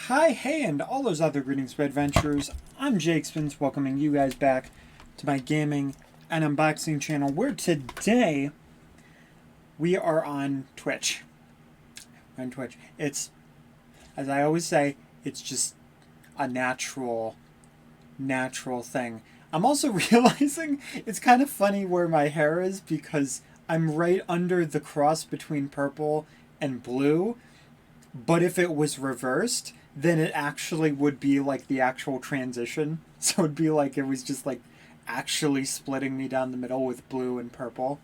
Hi, hey, and all those other greetings for adventurers. I'm Jake Spins, welcoming you guys back to my gaming and unboxing channel, where today we are on Twitch. It's, as I always say, it's just a natural thing. I'm also realizing it's kind of funny where my hair is because I'm right under the cross between purple and blue. But if it was reversed, then it actually would be like the actual transition. So it'd be like it was just like actually splitting me down the middle with blue and purple.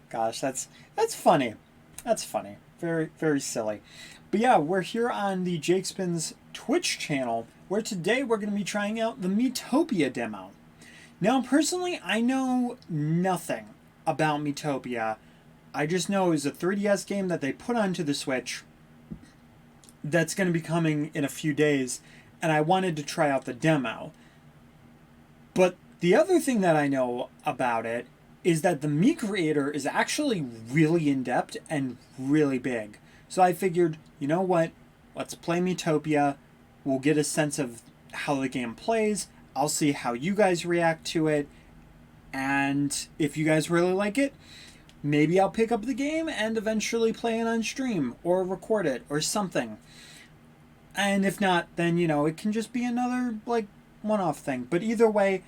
Gosh, that's funny. That's funny. Very silly. But yeah, we're here on the Jake Spins Twitch channel, where today we're going to be trying out the Miitopia demo. Now, personally, I know nothing about Miitopia. I just know it was a 3DS game that they put onto the Switch that's going to be coming in a few days, and I wanted to try out the demo. But the other thing that I know about it is that the Mii creator is actually really in-depth and really big. So I figured, you know what, let's play Miitopia, we'll get a sense of how the game plays, I'll see how you guys react to it, and if you guys really like it, maybe I'll pick up the game and eventually play it on stream or record it or something. And if not, then, you know, it can just be another, like, one-off thing. But either way,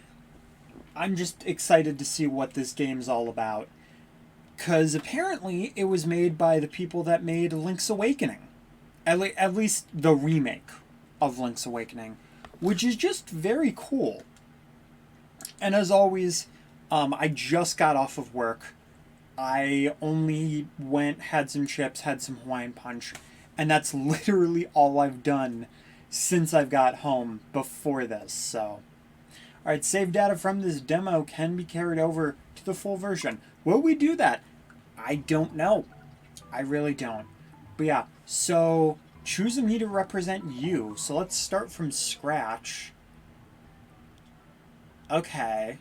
I'm just excited to see what this game's all about. Because apparently it was made by the people that made Link's Awakening. At least the remake of Link's Awakening. Which is just very cool. And as always, I just got off of work. I only went, had some chips, had some Hawaiian Punch, and that's literally all I've done since I've got home before this, so. Alright, save data from this demo can be carried over to the full version. Will we do that? I don't know. I really don't. But yeah, so choose a Mii to represent you. So let's start from scratch. Okay.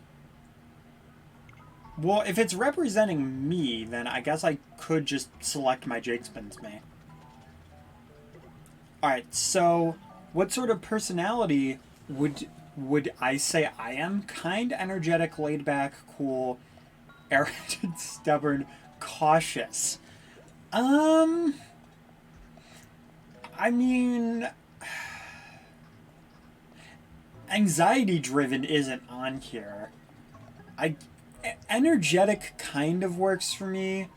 Well, if it's representing me, then I guess I could just select my Jake Spins Mii. Alright, so what sort of personality would I say I am? Kind, energetic, laid back, cool, arrogant, stubborn, cautious. I mean, anxiety driven isn't on here. Energetic kind of works for me.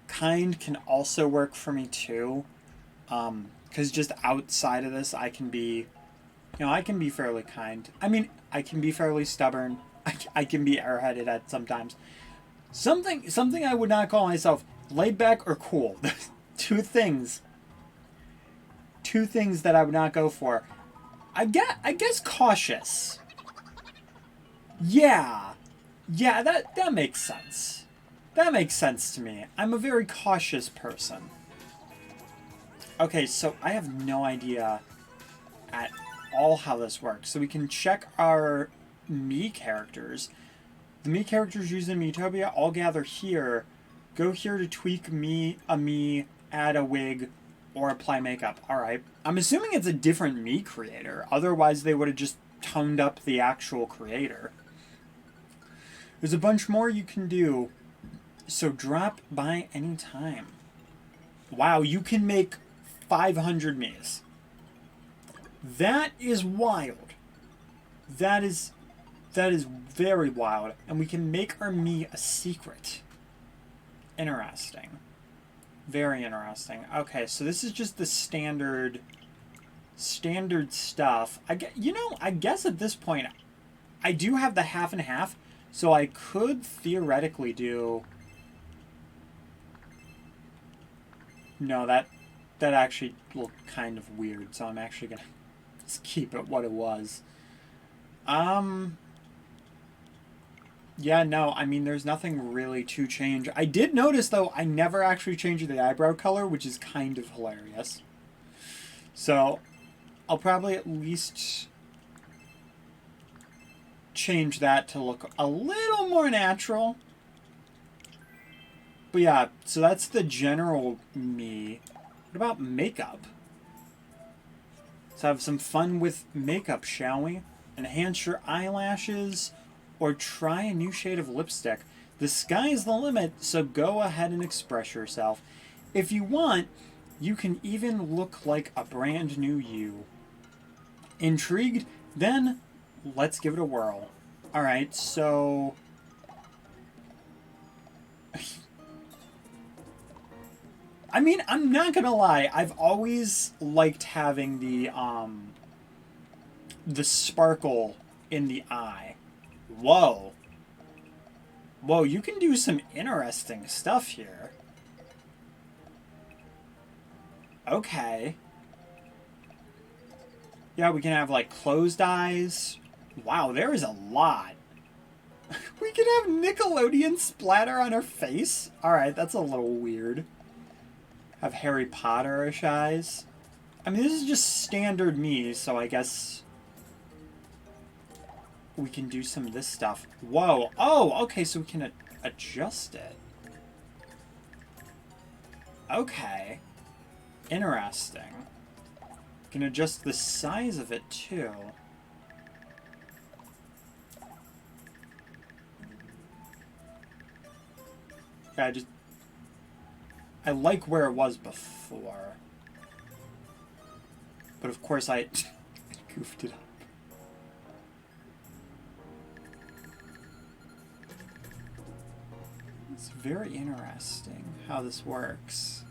Kind can also work for me too. Because just outside of this, I can be, I can be fairly kind. I mean, I can be fairly stubborn. I can be airheaded at sometimes. Something I would not call myself laid back or cool. Two things that I would not go for. I guess cautious. Yeah, that makes sense. That makes sense to me. I'm a very cautious person. Okay, so I have no idea at all how this works. So we can check our Mii characters. The Mii characters used in Miitopia all gather here. Go here to tweak a Mii, add a wig, or apply makeup. Alright. I'm assuming it's a different Mii creator. Otherwise, they would have just toned up the actual creator. There's a bunch more you can do. So drop by any time. Wow, you can make 500 Miis. That is wild. That is very wild. And we can make our Mii a secret. Interesting. Very interesting. Okay, so this is just the standard stuff. I guess at this point, I do have the half and half, so I could theoretically do. No, that actually looked kind of weird, so I'm actually gonna just keep it what it was. Yeah, no, I mean, there's nothing really to change. I did notice, though, I never actually changed the eyebrow color, which is kind of hilarious. So, I'll probably at least change that to look a little more natural. But yeah, so that's the general Mii. What about makeup? Let's have some fun with makeup, shall we? Enhance your eyelashes or try a new shade of lipstick. The sky is the limit, so go ahead and express yourself. If you want, you can even look like a brand new you. Intrigued? Then let's give it a whirl. Alright, so... I mean, I'm not gonna lie, I've always liked having the sparkle in the eye. Whoa. Whoa, you can do some interesting stuff here. Okay. Yeah, we can have, like, closed eyes. Wow, there is a lot. We can have Nickelodeon splatter on her face? Alright, that's a little weird. Have Harry Potter-ish eyes. I mean, this is just standard me, so I guess we can do some of this stuff. Whoa. Oh, okay, so we can adjust it. Okay. Interesting. We can adjust the size of it, too. Yeah, I like where it was before. But of course I goofed it up. It's very interesting how this works.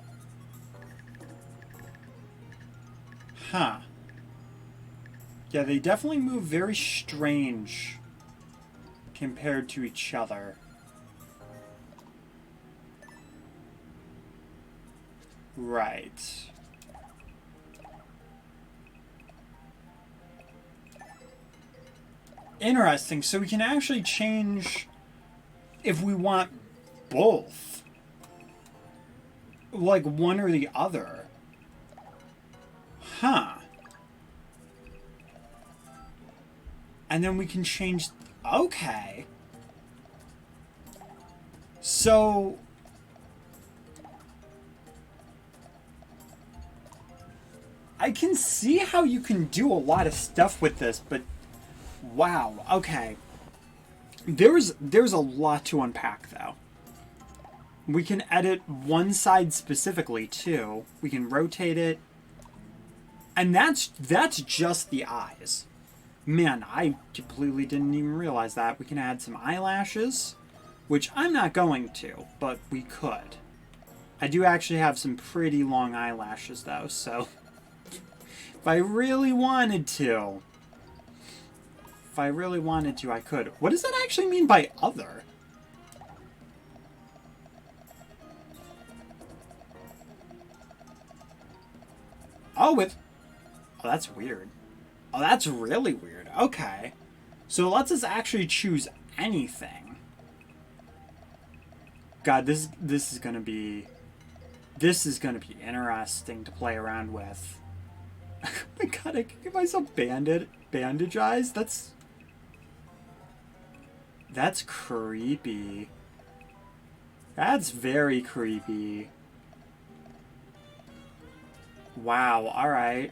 Huh. Yeah, they definitely move very strange compared to each other. Right. Interesting. So we can actually change if we want both. Like one or the other. Huh. And then we can change... Okay. So... I can see how you can do a lot of stuff with this, but wow, okay. There's a lot to unpack, though. We can edit one side specifically, too. We can rotate it. And that's just the eyes. Man, I completely didn't even realize that. We can add some eyelashes, which I'm not going to, but we could. I do actually have some pretty long eyelashes, though, so... If I really wanted to, I could. What does that actually mean by other? Oh, oh, that's weird. Oh, that's really weird. Okay. So it lets us actually choose anything. God, this is gonna be interesting to play around with. Oh my god, I can give myself bandage eyes? That's creepy. That's very creepy. Wow, alright.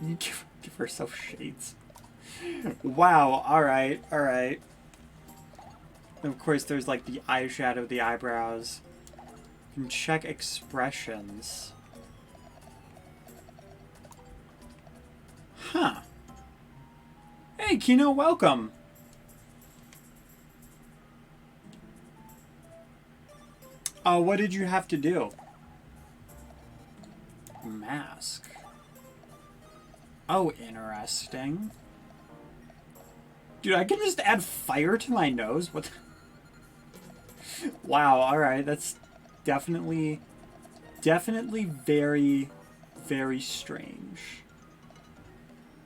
You give herself shades. Wow, alright, alright. Of course, there's like the eyeshadow, the eyebrows. You can check expressions. Huh. Hey, Kino, welcome. What did you have to do? Mask. Oh, interesting. Dude, I can just add fire to my nose? What the... Wow, alright, that's definitely very, very strange.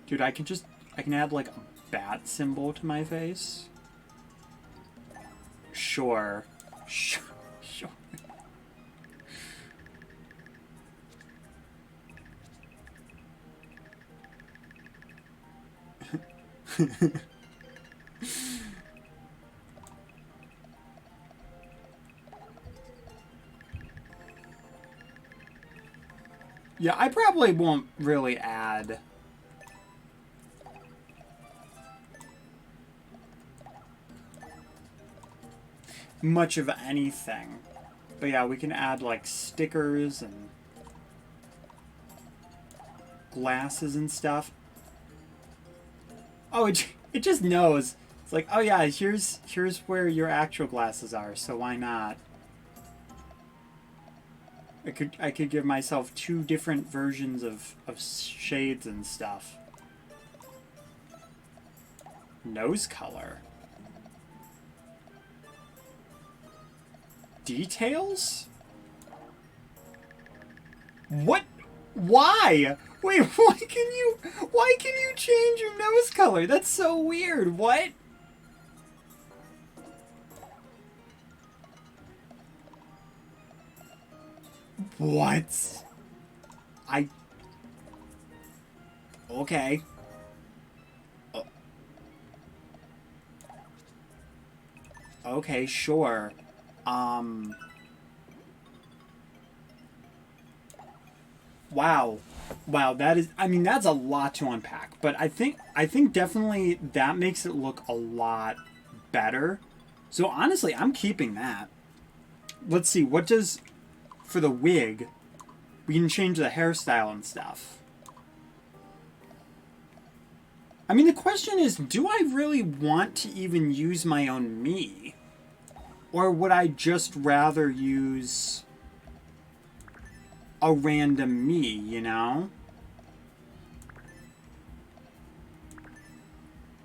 Dude, I can add like a bat symbol to my face. Sure. Sure. Yeah, I probably won't really add much of anything. But yeah, we can add like stickers and glasses and stuff. Oh, it just knows. It's like, oh yeah, here's where your actual glasses are, so why not? I could give myself 2 different versions of shades and stuff. Nose color. Details? What? Why? Wait, why can you change your nose color? That's so weird. What? What? Okay. Okay, sure. Wow. Wow, that is, I mean, that's a lot to unpack, but I think definitely that makes it look a lot better. So honestly, I'm keeping that. Let's see, what does, for the wig, we can change the hairstyle and stuff. I mean, the question is, do I really want to even use my own me? Or would I just rather use a random me, you know?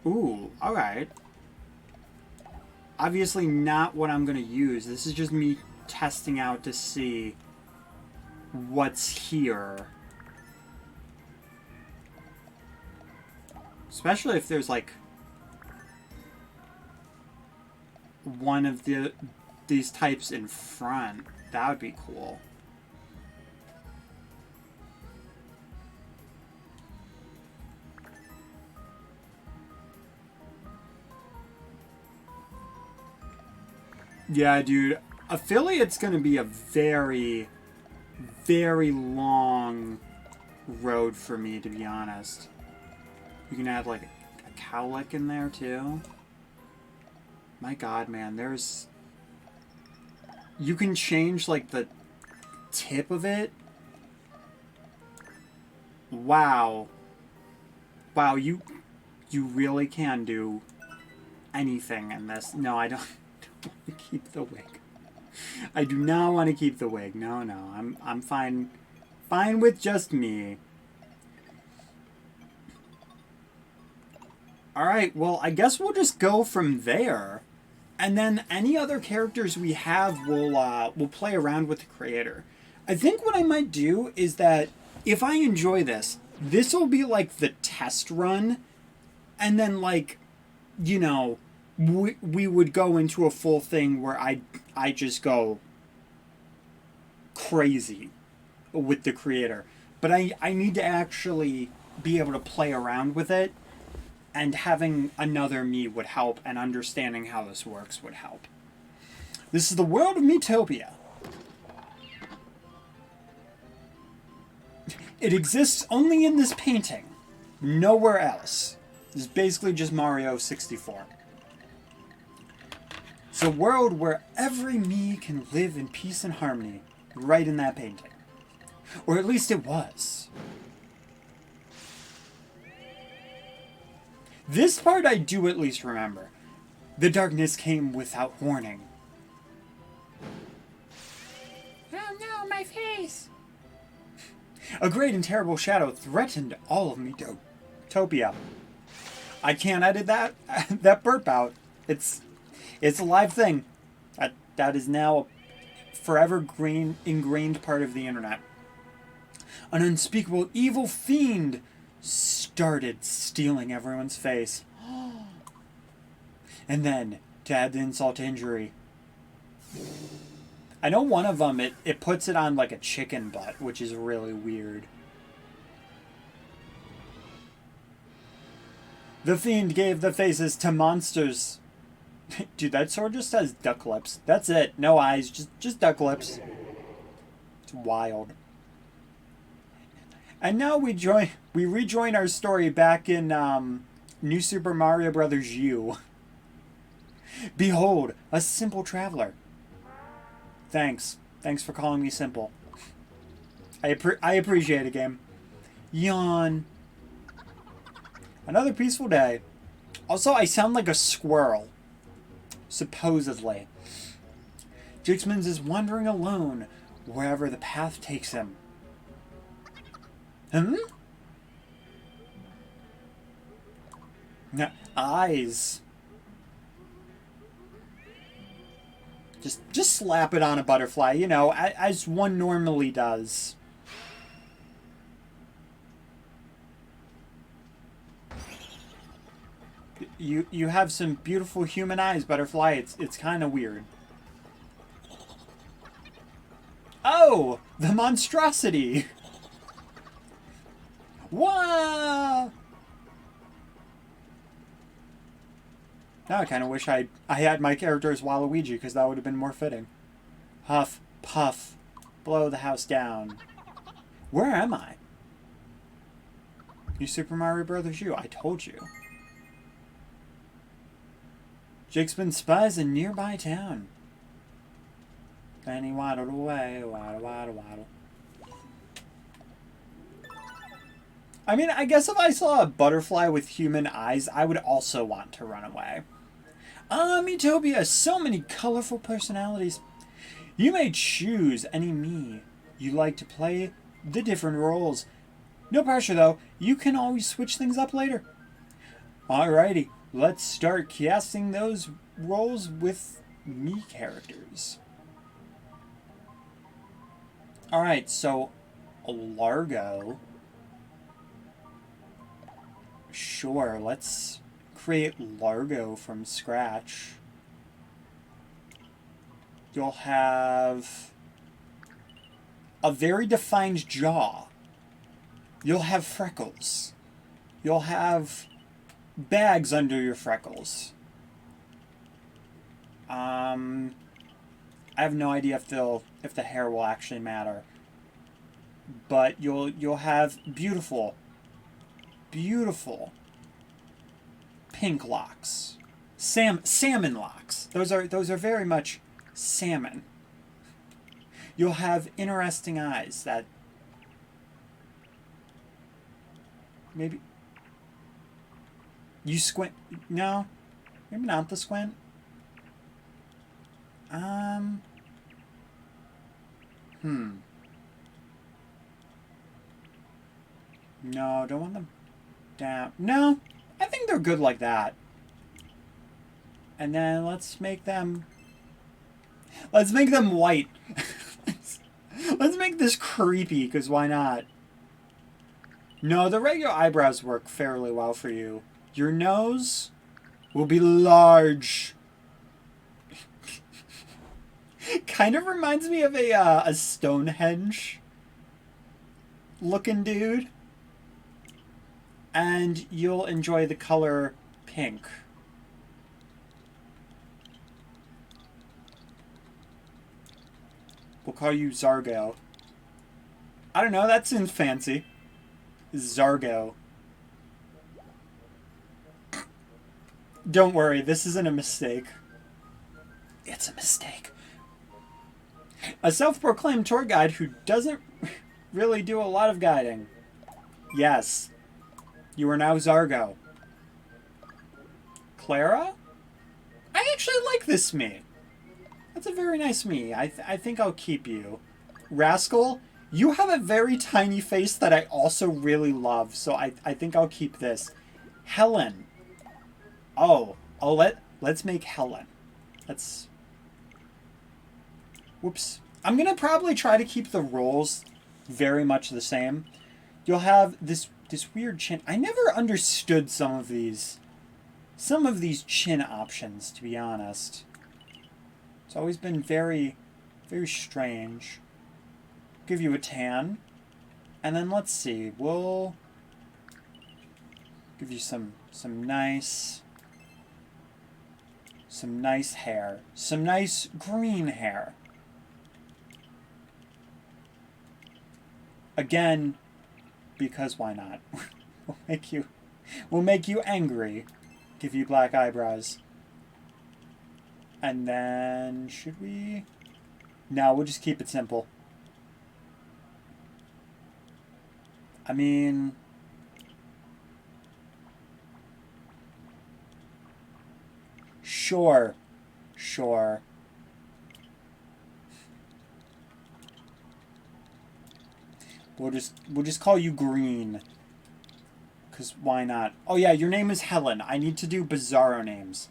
Ooh, alright. Obviously not what I'm going to use. This is just me testing out to see what's here. Especially if there's like one of these types in front. That would be cool. Yeah, dude. Affiliate's going to be a very, very long road for me, to be honest. You can add, like, a cowlick in there, too. My god, man. There's... You can change, like, the tip of it. Wow. Wow, you really can do anything in this. No, I don't want to keep the wig. I do not want to keep the wig. No, no. I'm fine with just me. Alright, well, I guess we'll just go from there. And then any other characters we have, we'll play around with the creator. I think what I might do is that if I enjoy this, this will be like the test run. And then, like, you know, we would go into a full thing where I just go crazy with the creator. But I need to actually be able to play around with it. And having another me would help, and understanding how this works would help. This is the world of Miitopia. It exists only in this painting. Nowhere else. This is basically just Mario 64. It's a world where every me can live in peace and harmony, right in that painting. Or at least it was. This part I do at least remember. The darkness came without warning. Oh no, my face! A great and terrible shadow threatened all of Miitopia. I can't edit that burp out. It's a live thing. That is now a forever ingrained part of the internet. An unspeakable evil fiend started stealing everyone's face. And then, to add the insult to injury, I know one of them, it puts it on like a chicken butt, which is really weird. The fiend gave the faces to monsters. Dude, that sword just has duck lips. That's it. No eyes, just duck lips. It's wild. And now we rejoin our story back in New Super Mario Bros. U. Behold, a simple traveler. Thanks. Thanks for calling me simple. I appreciate it, game. Yawn. Another peaceful day. Also, I sound like a squirrel. Supposedly. Jixmans is wandering alone wherever the path takes him. Eyes. Just slap it on a butterfly, you know, as one normally does. You have some beautiful human eyes, butterfly. It's kind of weird. Oh, the monstrosity. Whoa! Now I kind of wish I had my character as Waluigi, because that would have been more fitting. Huff, puff, blow the house down. Where am I? You Super Mario Brothers you, I told you. Jixman spies a nearby town. Then he waddled away, waddle, waddle, waddle. I mean, I guess if I saw a butterfly with human eyes, I would also want to run away. Ah, Miitopia, so many colorful personalities. You may choose any me you like to play the different roles. No pressure, though. You can always switch things up later. Alrighty, let's start casting those roles with me characters. Alright, so Largo. Sure, let's create Largo from scratch. You'll have a very defined jaw. You'll have freckles. You'll have bags under your freckles. I have no idea if the hair will actually matter. But you'll have beautiful pink locks. Salmon locks. Those are very much salmon. You'll have interesting eyes that maybe you squint. No, maybe not the squint. No, don't want them down. No, I think they're good like that. And then let's make them white. Let's make this creepy, because why not? No, the regular eyebrows work fairly well for you. Your nose will be large. Kind of reminds me of a Stonehenge looking dude. And you'll enjoy the color pink. We'll call you Zargo. I don't know, that seems fancy. Zargo. Don't worry, this isn't a mistake. It's a mistake. A self-proclaimed tour guide who doesn't really do a lot of guiding. Yes. You are now Zargo. Clara? I actually like this me. That's a very nice me. I think I'll keep you. Rascal, you have a very tiny face that I also really love, so I think I'll keep this. Helen. Oh, let's make Helen. Let's... Whoops. I'm gonna probably try to keep the roles very much the same. You'll have this weird chin. I never understood some of these chin options, to be honest. It's always been very, very strange. Give you a tan. And then let's see, we'll give you some nice hair. Some nice green hair. Again, because why not? We'll make you angry. Give you black eyebrows. And then, should we? No, we'll just keep it simple. I mean... Sure. Sure. We'll just call you Green. Because why not? Oh yeah, your name is Helen. I need to do bizarro names.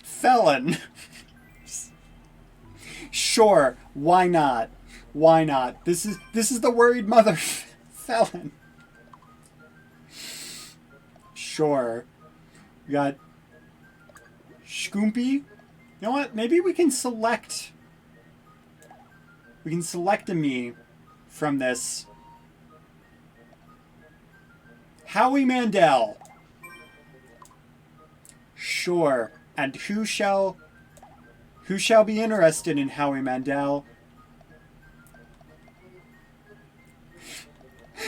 Felon. Sure, why not? Why not? This is the worried mother. Felon. Sure. We got Shkoompy. You know what? Maybe we can select. We can select a me from this. Howie Mandel. Sure. And who shall be interested in Howie Mandel?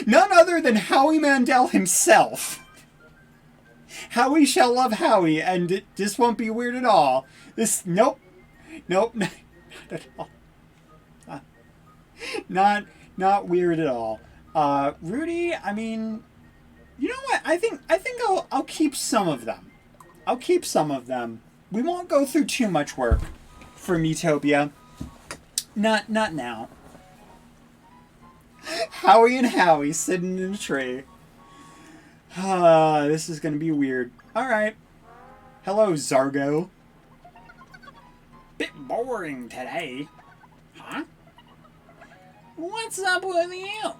None other than Howie Mandel himself. Howie shall love Howie, and this won't be weird at all. Nope, not at all. Not weird at all. Rudy, I mean, you know what? I think I'll keep some of them. I'll keep some of them. We won't go through too much work for Miitopia. Not now. Howie and Howie sitting in a tree. This is gonna be weird. Alright. Hello, Zargo. Bit boring today. Huh? What's up with you?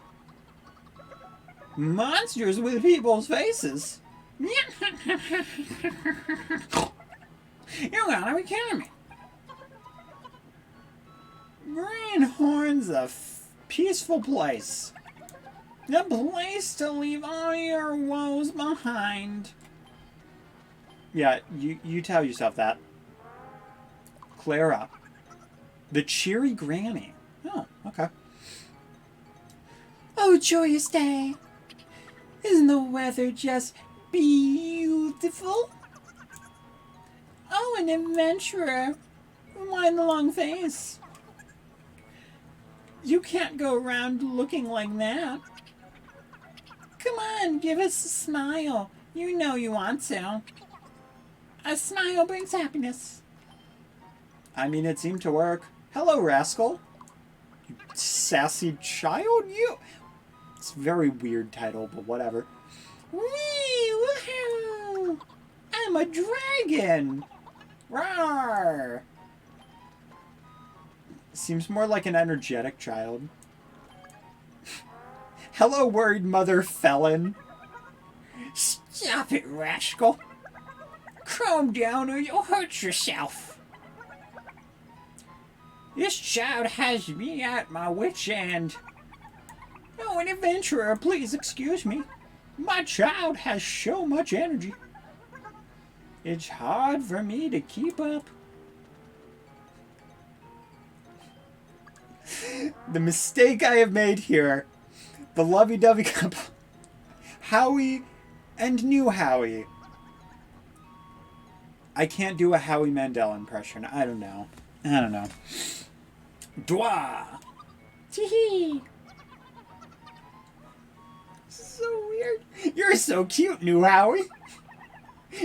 Monsters with people's faces. You gotta be kidding me. Greenhorn's a peaceful place. The place to leave all your woes behind. Yeah, you tell yourself that. Clara. The cheery granny. Oh, okay. Oh, joyous day. Isn't the weather just beautiful? Oh, an adventurer. Mind the long face. You can't go around looking like that. Come on, give us a smile. You know you want to. A smile brings happiness. I mean, it seemed to work. Hello, rascal. You sassy child? It's a very weird title, but whatever. Wee! Woohoo! I'm a dragon! Rawr! Seems more like an energetic child. Hello, worried mother felon. Stop it, rascal. Calm down or you'll hurt yourself. This child has me at my wit's end. Oh, an adventurer, please excuse me. My child has so much energy. It's hard for me to keep up. The mistake I have made here. The lovey-dovey couple. Howie and new Howie. I can't do a Howie Mandel impression. I don't know. Dwa! Tee-hee! So weird. You're so cute, new Howie.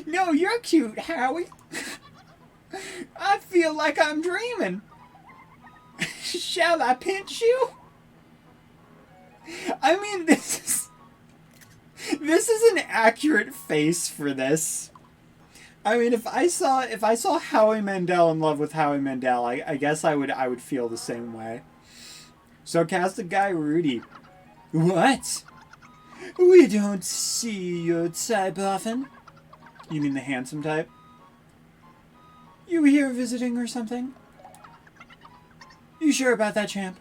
No, you're cute, Howie. I feel like I'm dreaming. Shall I pinch you? I mean, this is an accurate face for this. I mean, if I saw Howie Mandel in love with Howie Mandel, I guess I would feel the same way. Sarcastic guy Rudy. What? We don't see your type often. You mean the handsome type? You here visiting or something? You sure about that, champ?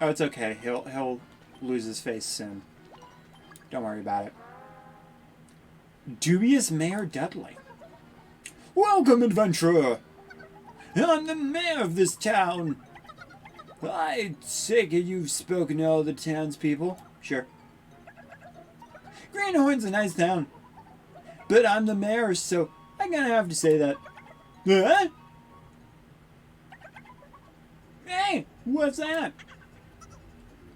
Oh, it's okay. He'll lose his face soon. Don't worry about it. Dubious Mayor Dudley. Welcome, adventurer. I'm the mayor of this town. I take it you've spoken to all the townspeople. Sure. Greenhorn's a nice town. But I'm the mayor, so I'm gonna have to say that. Huh? Hey, what's that?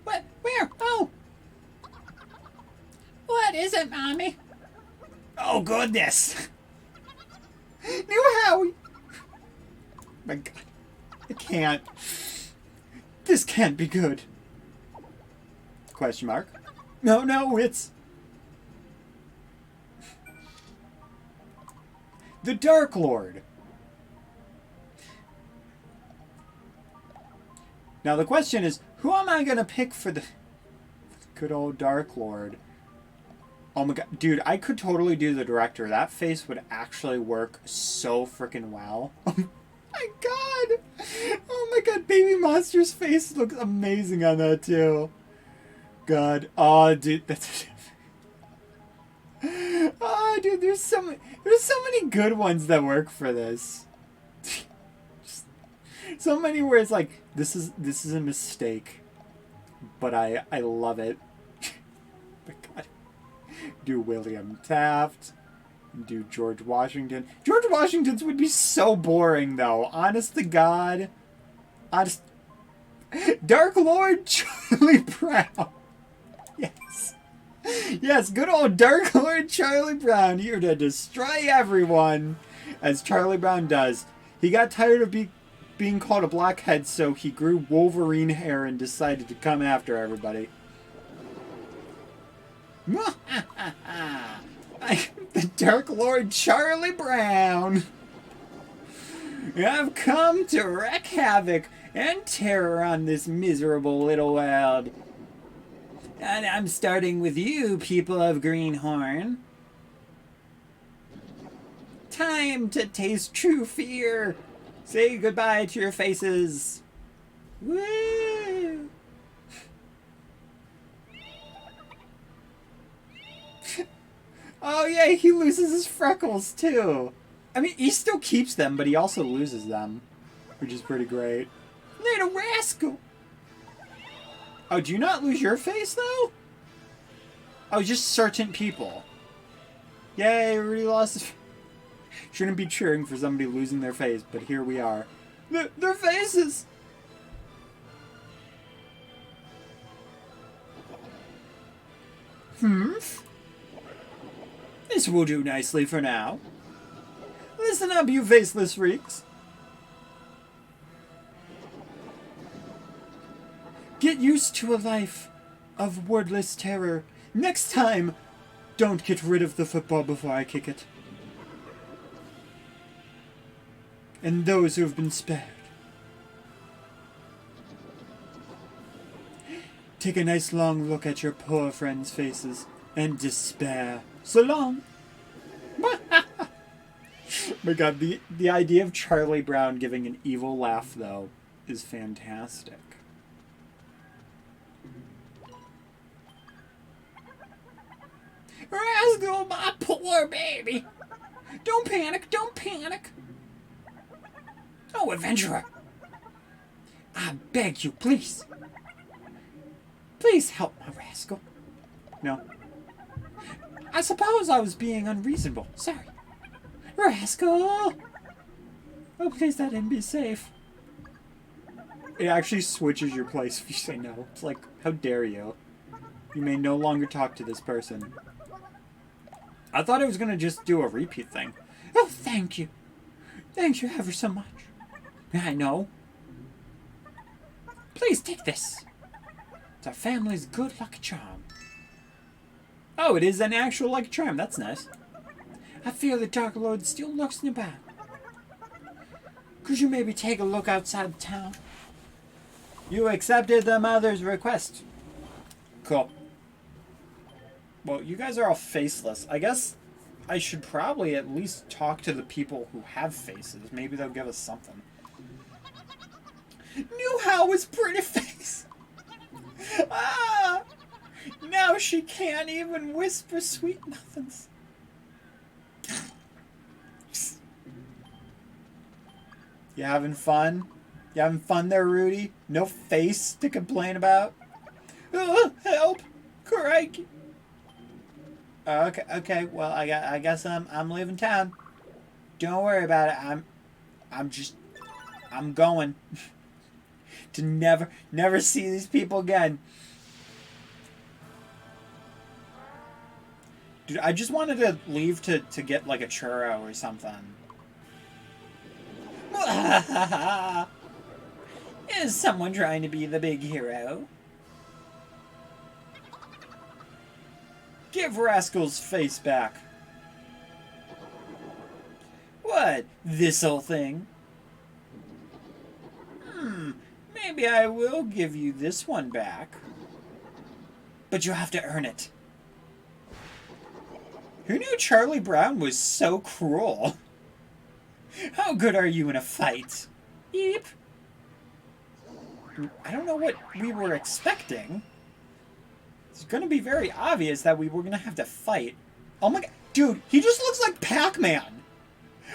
What? Where? Oh! What is it, Mommy? Oh, goodness! New Howie! My God. I can't. This can't be good. Question mark. No, it's... the Dark Lord. Now the question is, who am I gonna pick for the good old Dark Lord? Oh my God, dude, I could totally do the director. That face would actually work so freaking well. Oh my God! Oh my God, Baby Monster's face looks amazing on that too. God, oh dude, that's... oh dude, there's so many good ones that work for this. So many where it's like, this is a mistake, but I love it. My God. Do William Taft. Do George Washington. George Washington's would be so boring though. Honest to God. Dark Lord Charlie Brown. Yes. Yes, good old Dark Lord Charlie Brown here to destroy everyone, as Charlie Brown does. He got tired of being called a blockhead, so he grew Wolverine hair and decided to come after everybody. I'm the Dark Lord Charlie Brown. I've come to wreak havoc and terror on this miserable little world. And I'm starting with you, people of Greenhorn. Time to taste true fear. Say goodbye to your faces. Woo! Oh yeah, he loses his freckles too. I mean, he still keeps them, but he also loses them, which is pretty great. Little rascal. Oh, do you not lose your face though? Oh, just certain people. Yay, everybody lost his... Shouldn't be cheering for somebody losing their face, but here we are. Their faces! This will do nicely for now. Listen up, you faceless freaks. Get used to a life of wordless terror. Next time, don't get rid of the football before I kick it. And those who have been spared. Take a nice long look at your poor friends' faces and despair. So long. My God, the idea of Charlie Brown giving an evil laugh, though, is fantastic. Rascal, my poor baby. Don't panic, don't panic. Oh, adventurer. I beg you, please. Please help my rascal. No. I suppose I was being unreasonable. Sorry. Rascal! Oh, please let him be safe. It actually switches your place if you say no. It's like, how dare you? You may no longer talk to this person. I thought it was going to just do a repeat thing. Oh, thank you. Thank you ever so much. I know. Please take this. It's our family's good luck charm. Oh, it is an actual lucky charm. That's nice. I fear the Dark Lord still lurks nearby. Could you maybe take a look outside the town? You accepted the mother's request. Cool. Well, you guys are all faceless. I guess I should probably at least talk to the people who have faces. Maybe they'll give us something. Knew how was pretty face. Ah! Now she can't even whisper sweet nothings. You having fun? You having fun there, Rudy? No face to complain about? Help! Crikey! Okay. Well, I guess I'm leaving town. Don't worry about it. I'm going to never see these people again. Dude, I just wanted to leave to get like a churro or something. Is someone trying to be the big hero? Give Rascal's face back. What? This old thing? Maybe I will give you this one back. But you'll have to earn it. Who knew Charlie Brown was so cruel? How good are you in a fight? Eep. I don't know what we were expecting. It's going to be very obvious that we were going to have to fight. Oh my god. Dude, he just looks like Pac-Man.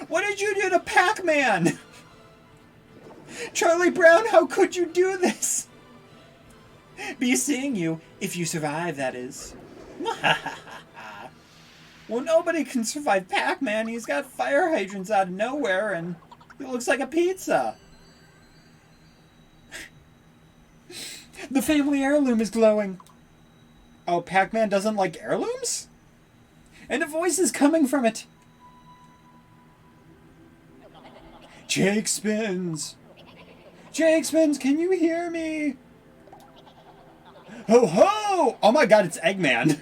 What did you do to Pac-Man? Charlie Brown, how could you do this? Be seeing you, if you survive, that is. Well, nobody can survive Pac-Man. He's got fire hydrants out of nowhere, and he looks like a pizza. The family heirloom is glowing. Oh, Pac-Man doesn't like heirlooms? And a voice is coming from it. Jake Spins. Jake Spins, can you hear me? Ho ho! Oh my god, it's Eggman.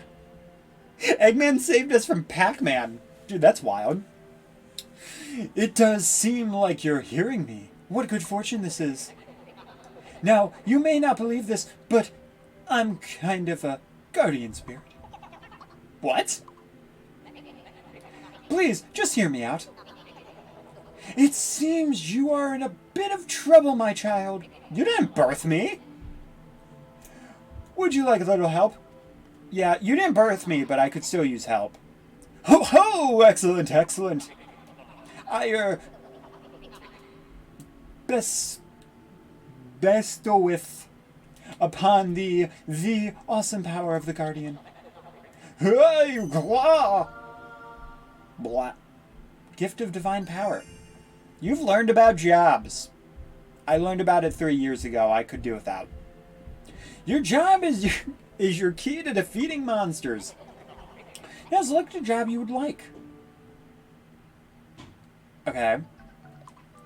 Eggman saved us from Pac-Man. Dude, that's wild. It does seem like you're hearing me. What good fortune this is. Now, you may not believe this, but I'm kind of a guardian spirit. What? Please, just hear me out. It seems you are in a bit of trouble, my child. You didn't birth me. Would you like a little help? Yeah, you didn't birth me, but I could still use help. Ho ho! Excellent, excellent. I, bestoweth upon the awesome power of the Guardian. Hey, blah! Blah. Gift of divine power. You've learned about jobs. I learned about it 3 years ago. I could do without. Your job is your key to defeating monsters. Now select a job you would like. Okay.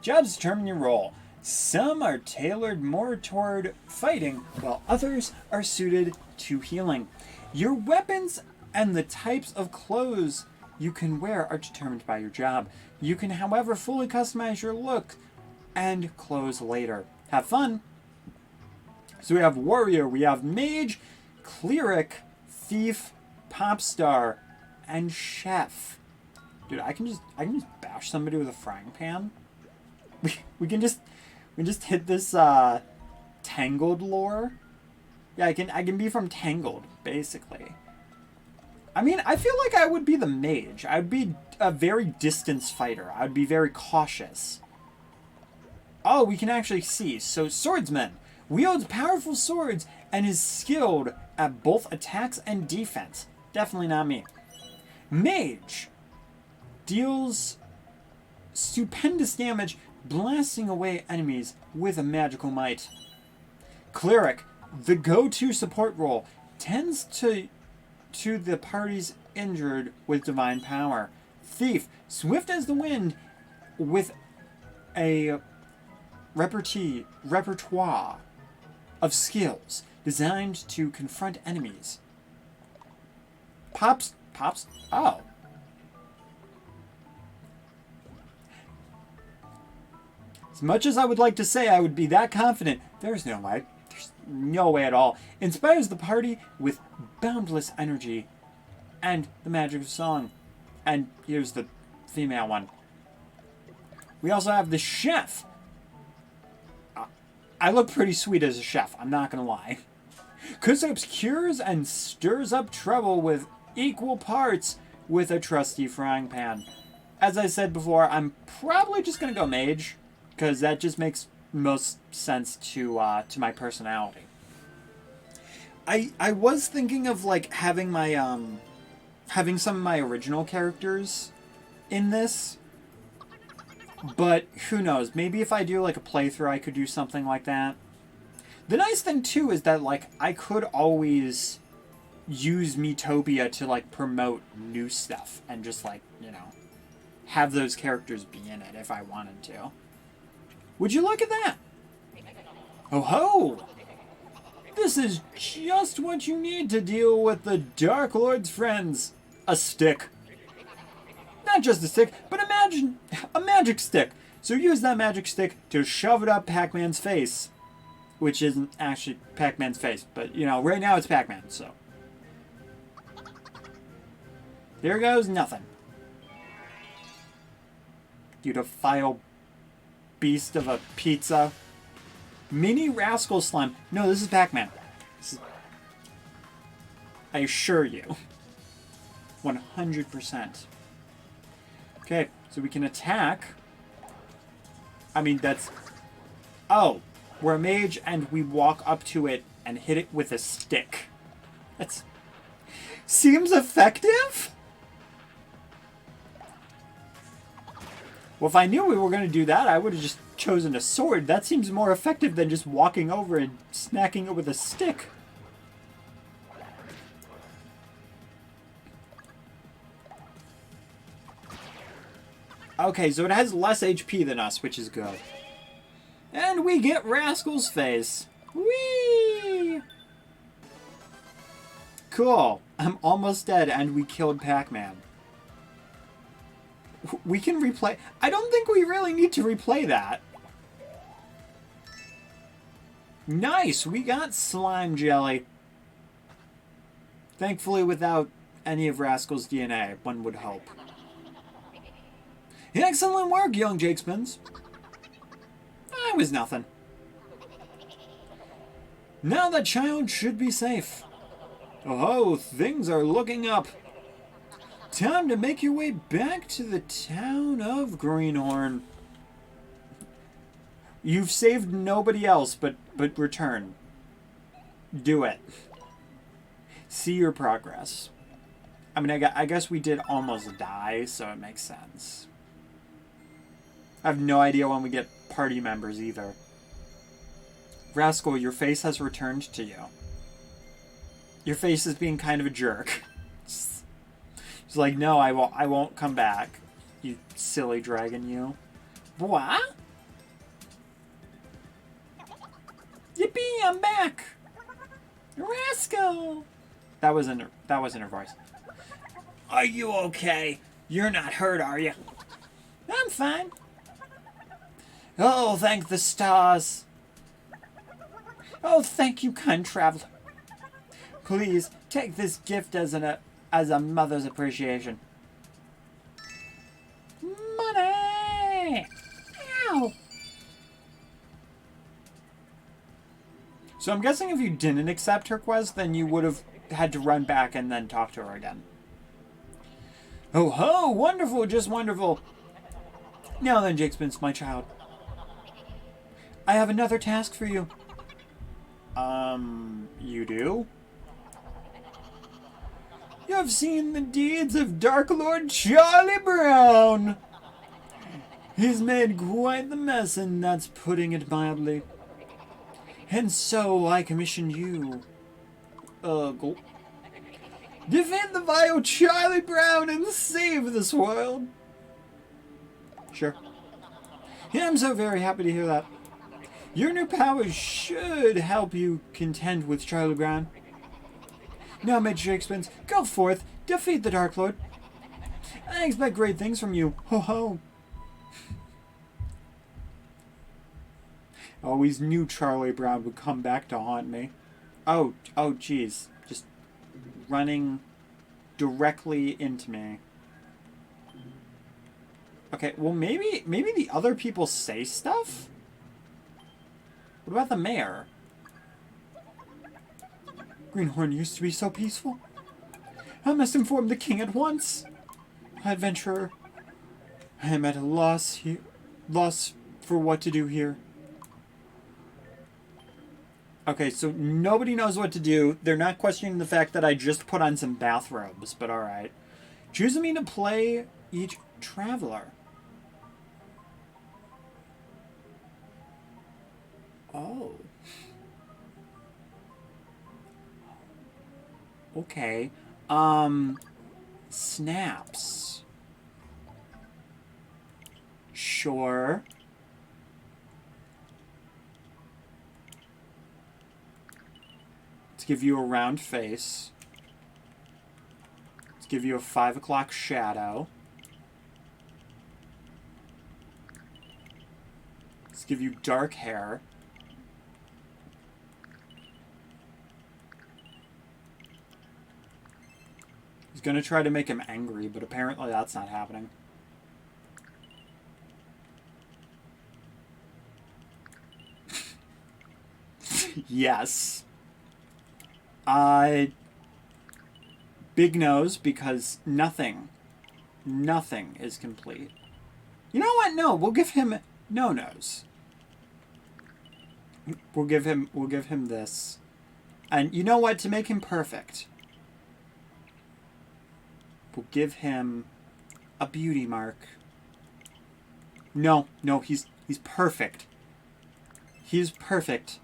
Jobs determine your role. Some are tailored more toward fighting, while others are suited to healing. Your weapons and the types of clothes you can wear are determined by your job. You can, however, fully customize your look and clothes later. Have fun! So we have warrior, we have mage, cleric, thief, pop star, and chef. Dude, I can just bash somebody with a frying pan. We can just hit this Tangled lore. Yeah, I can be from Tangled, basically. I mean, I feel like I would be the mage. I would be a very distance fighter. I would be very cautious. Oh, we can actually see. So, swordsman wields powerful swords and is skilled at both attacks and defense. Definitely not me. Mage deals stupendous damage, blasting away enemies with a magical might. Cleric, the go-to support role, tends to the parties injured with divine power. Thief, swift as the wind, with a repertoire of skills designed to confront enemies. Pops, oh. As much as I would like to say I would be that confident, there's no way. There's no way at all. Inspires the party with boundless energy and the magic of song. And here's the female one. We also have the chef. I look pretty sweet as a chef, I'm not gonna lie. Cooks up cures and stirs up trouble with equal parts with a trusty frying pan. As I said before, I'm probably just gonna go mage, because that just makes most sense to my personality. I was thinking of like having my having some of my original characters in this, but who knows? Maybe if I do like a playthrough, I could do something like that. The nice thing too is that like I could always use Miitopia to like promote new stuff and just like, you know, have those characters be in it if I wanted to. Would you look at that? Oh ho! This is just what you need to deal with the Dark Lord's friends. A stick. Not just a stick, but imagine a magic stick. So use that magic stick to shove it up Pac-Man's face. Which isn't actually Pac-Man's face, but you know, right now it's Pac-Man, so. There goes nothing. You defile beast of a pizza. Mini Rascal Slime. No, this is Pac-Man. I assure you. 100%. Okay, so we can attack. I mean, that's... Oh, we're a mage and we walk up to it and hit it with a stick. That's... Seems effective? Well, if I knew we were going to do that, I would have just chosen a sword. That seems more effective than just walking over and smacking it with a stick. Okay, so it has less HP than us, which is good. And we get Rascal's Face. Whee! Cool. I'm almost dead, and we killed Pac-Man. We can replay... I don't think we really need to replay that. Nice! We got Slime Jelly. Thankfully without any of Rascal's DNA, one would hope. Excellent work, young Jakespins. I was nothing. Now that child should be safe. Oh, things are looking up. Time to make your way back to the town of Greenhorn. You've saved nobody else, but return. Do it. See your progress. I mean, I guess we did almost die, so it makes sense. I have no idea when we get party members either. Rascal, your face has returned to you. Your face is being kind of a jerk. It's like, no, I won't come back. You silly dragon, you. What? Yippee, I'm back! Rascal! That wasn't her voice. Are you okay? You're not hurt, are you? I'm fine. Oh, thank the stars. Oh, thank you, kind traveler. Please, take this gift as a mother's appreciation. Money! Ow! So I'm guessing if you didn't accept her quest, then you would have had to run back and then talk to her again. Oh ho! Wonderful, just wonderful. Now then, Jakespins, my child. I have another task for you. You do? You have seen the deeds of Dark Lord Charlie Brown. He's made quite the mess, and that's putting it mildly. And so I commission you. Go. Defeat the vile Charlie Brown and save this world. Sure. Yeah, I'm so very happy to hear that. Your new powers should help you contend with Charlie Brown. Now, Mage Jakespins, go forth, defeat the Dark Lord. I expect great things from you. Ho ho. Always knew Charlie Brown would come back to haunt me. Oh, jeez. Just running directly into me. Okay, well maybe the other people say stuff? What about the mayor? Greenhorn used to be so peaceful. I must inform the king at once. Adventurer, I am at a loss for what to do here. Okay, so nobody knows what to do. They're not questioning the fact that I just put on some bathrobes, but alright. Choosing me to play each traveler. Oh. Okay. Snaps. Sure. Let's give you a round face. Let's give you a 5 o'clock shadow. Let's give you dark hair. He's gonna try to make him angry, but apparently that's not happening. Yes. Big nose, because nothing is complete. You know what? No, we'll give him no nose. We'll give him this. And you know what? To make him perfect, we'll give him a beauty mark. No, he's perfect. He's perfect.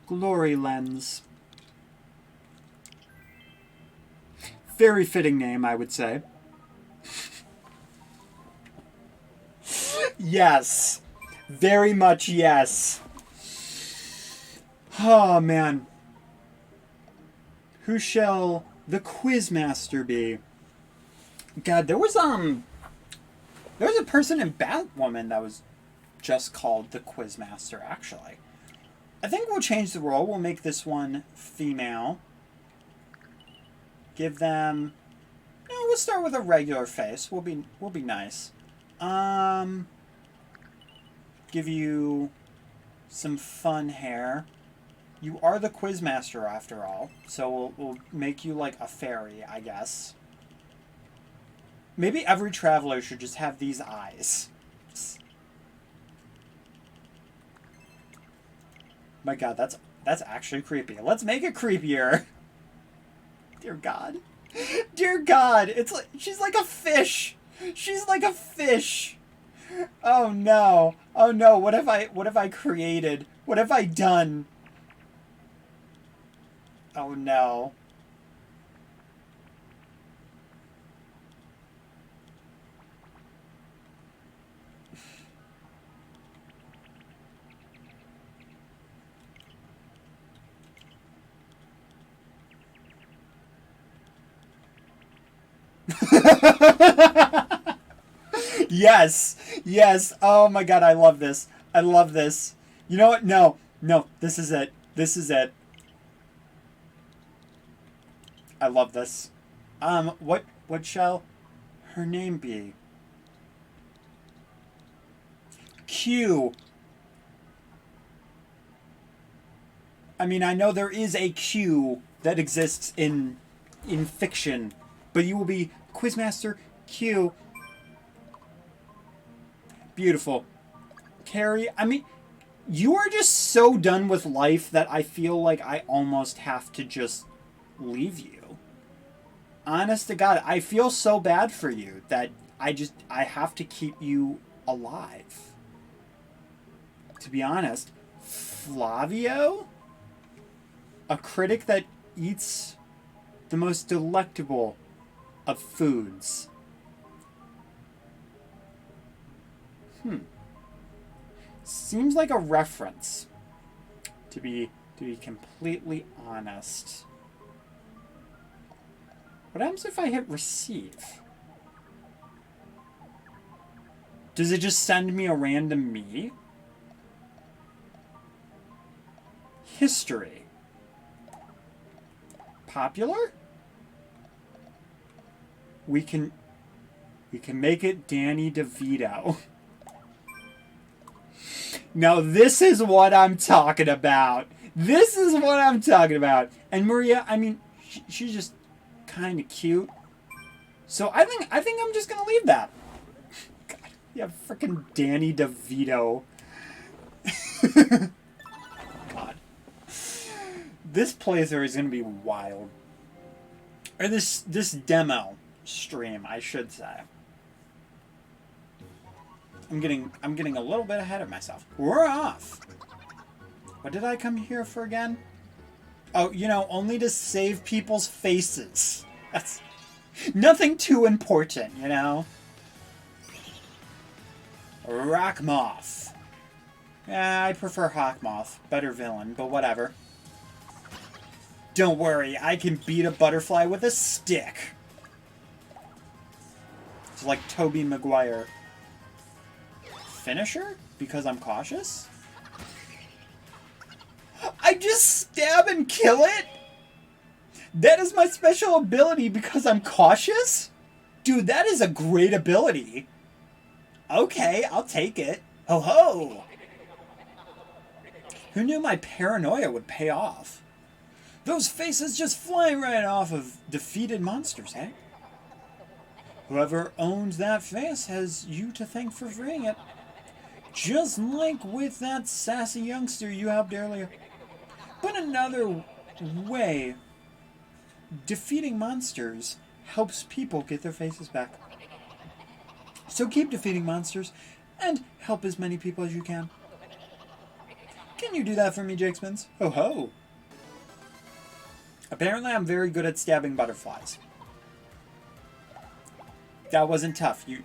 Glory lens. Very fitting name, I would say. Yes. Very much yes. Oh, man. Who shall the Quizmaster be? God, there was a person in Batwoman that was just called the Quizmaster, actually. I think we'll change the role. We'll make this one female. Give them... No, we'll start with a regular face. We'll be nice. Give you some fun hair. You are the Quizmaster after all, so we'll make you like a fairy, I guess. Maybe every traveler should just have these eyes. My God, that's actually creepy. Let's make it creepier. Dear God. Dear God, it's like she's like a fish. She's like a fish. Oh no. Oh no, what have I created? What have I done? Oh no. Yes. Yes. Oh my God, I love this. I love this. You know what? No. No, this is it. This is it. I love this. What shall her name be? Q. I mean, I know there is a Q that exists in fiction, but you will be Quizmaster Q. Beautiful. Carrie, I mean, you are just so done with life that I feel like I almost have to just leave you. Honest to God, I feel so bad for you that I have to keep you alive. To be honest, Flavio? A critic that eats the most delectable of foods. Seems like a reference, to be completely honest. What happens if I hit receive? Does it just send me a random me? History. Popular? We can make it Danny DeVito. Now this is what I'm talking about. This is what I'm talking about. And Maria, I mean, she's just kind of cute. So I think I'm just gonna leave that. God, yeah, freaking Danny DeVito. God, this playthrough is gonna be wild. Or this demo stream, I should say. I'm getting a little bit ahead of myself. We're off. What did I come here for again? Oh, you know, only to save people's faces. That's nothing too important, you know? Rockmoth. Yeah, I prefer Hawkmoth. Better villain, but whatever. Don't worry, I can beat a butterfly with a stick. It's like Tobey Maguire. Finisher? Because I'm cautious? I just stab and kill it? That is my special ability because I'm cautious? Dude, that is a great ability. Okay, I'll take it. Ho ho! Who knew my paranoia would pay off? Those faces just flying right off of defeated monsters, eh? Whoever owns that face has you to thank for freeing it. Just like with that sassy youngster you helped earlier. But another way, defeating monsters helps people get their faces back. So keep defeating monsters and help as many people as you can. Can you do that for me, Jakespins? Ho ho! Apparently I'm very good at stabbing butterflies. That wasn't tough. You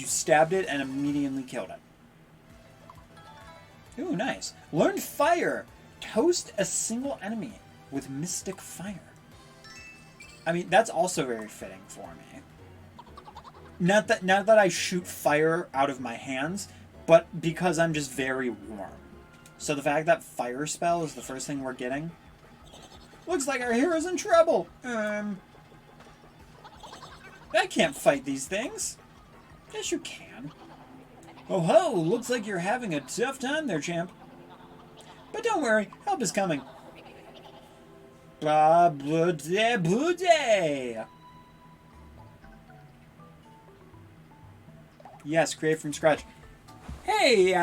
stabbed it and immediately killed it. Ooh, nice. Learn fire. Toast a single enemy with mystic fire. I mean, that's also very fitting for me. Not that I shoot fire out of my hands, but because I'm just very warm. So the fact that fire spell is the first thing we're getting. Looks like our hero's in trouble. I can't fight these things. Yes, you can. Oh ho, looks like you're having a tough time there, champ. But don't worry, help is coming. Ba-ba-da-boo-day. Yes, create from scratch. Hey,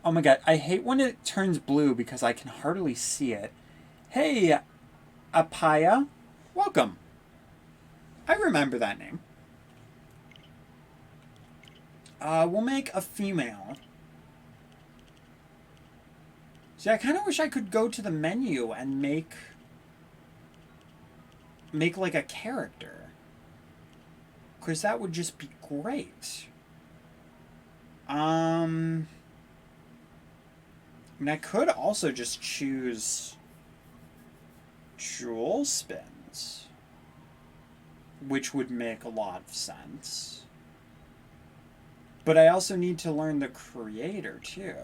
oh my god, I hate when it turns blue because I can hardly see it. Hey, Apaya, welcome. I remember that name. We'll make a female. See, I kind of wish I could go to the menu and make like a character. Because that would just be great. I mean, I could also just choose jewel spins, which would make a lot of sense. But I also need to learn the creator, too.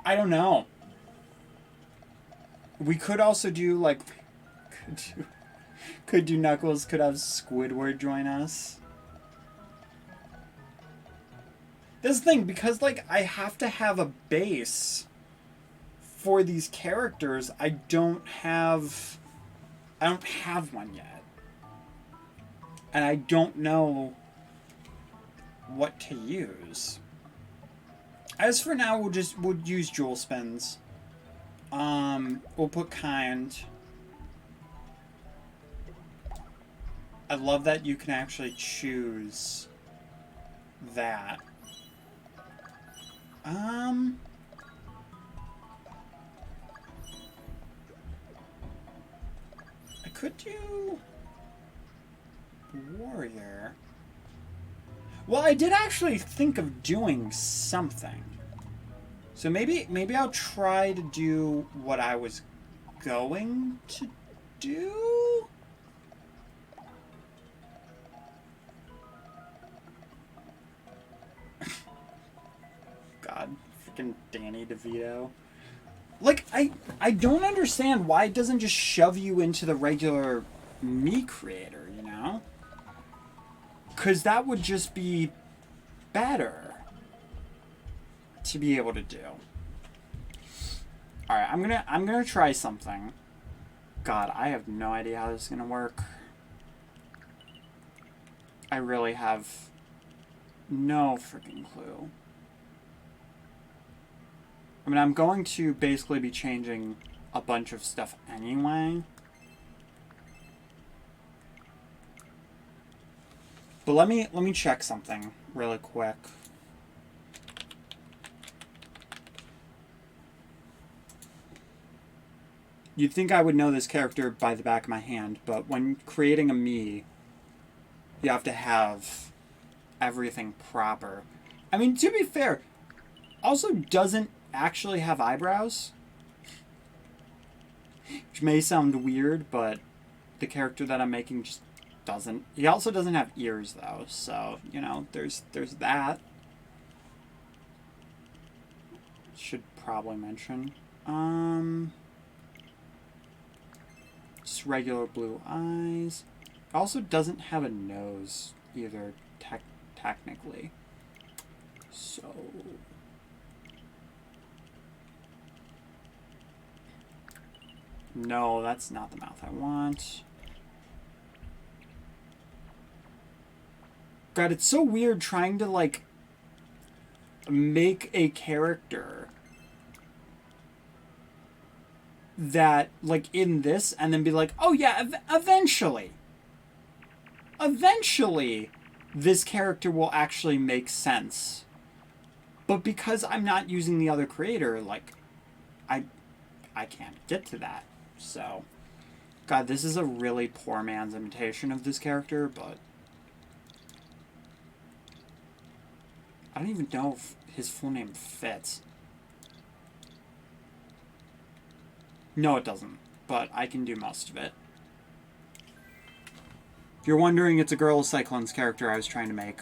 I don't know. We could also do, like... Could do Knuckles, could have Squidward join us. This thing, because, like, I have to have a base for these characters, I don't have one yet. And I don't know what to use. As for now, we'll use jewel spins. We'll put kind. I love that you can actually choose that. I could do warrior. Well, I did actually think of doing something. So maybe I'll try to do what I was going to do? God, Freaking Danny DeVito. Like, I don't understand why it doesn't just shove you into the regular Mii creator, you know? Because that would just be better to be able to do. Alright, I'm gonna try something. God, I have no idea how this is gonna work. I really have no freaking clue. I mean, I'm going to basically be changing a bunch of stuff anyway. But let me check something really quick. You'd think I would know this character by the back of my hand, but when creating a Mii, you have to have everything proper. I mean, to be fair, also doesn't actually have eyebrows. Which may sound weird, but the character that I'm making just doesn't. He also doesn't have ears, though, so, you know, there's that. Should probably mention. Just regular blue eyes. Also doesn't have a nose either, technically. So... No, that's not the mouth I want. God, it's so weird trying to, like, make a character that, like, in this, and then be like, oh yeah, eventually, this character will actually make sense. But because I'm not using the other creator, like, I can't get to that. So, God, this is a really poor man's imitation of this character, but I don't even know if his full name fits. No, it doesn't, but I can do most of it. If you're wondering, it's a girl Cyclone's character I was trying to make.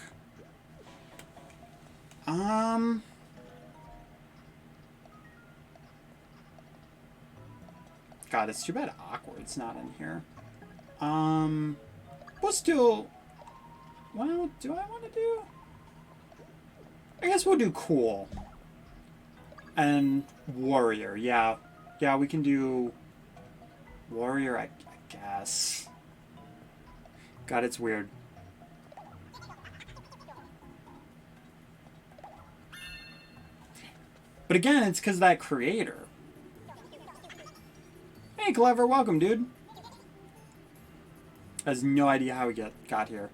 God, it's too bad Awkward's not in here. We'll still... Well, do I want to do... I guess we'll do Cool. And Warrior, yeah. Yeah, we can do... Warrior, I guess. God, it's weird. But again, it's because of that creator. Hey, Clever, welcome, dude. Has no idea how we got here.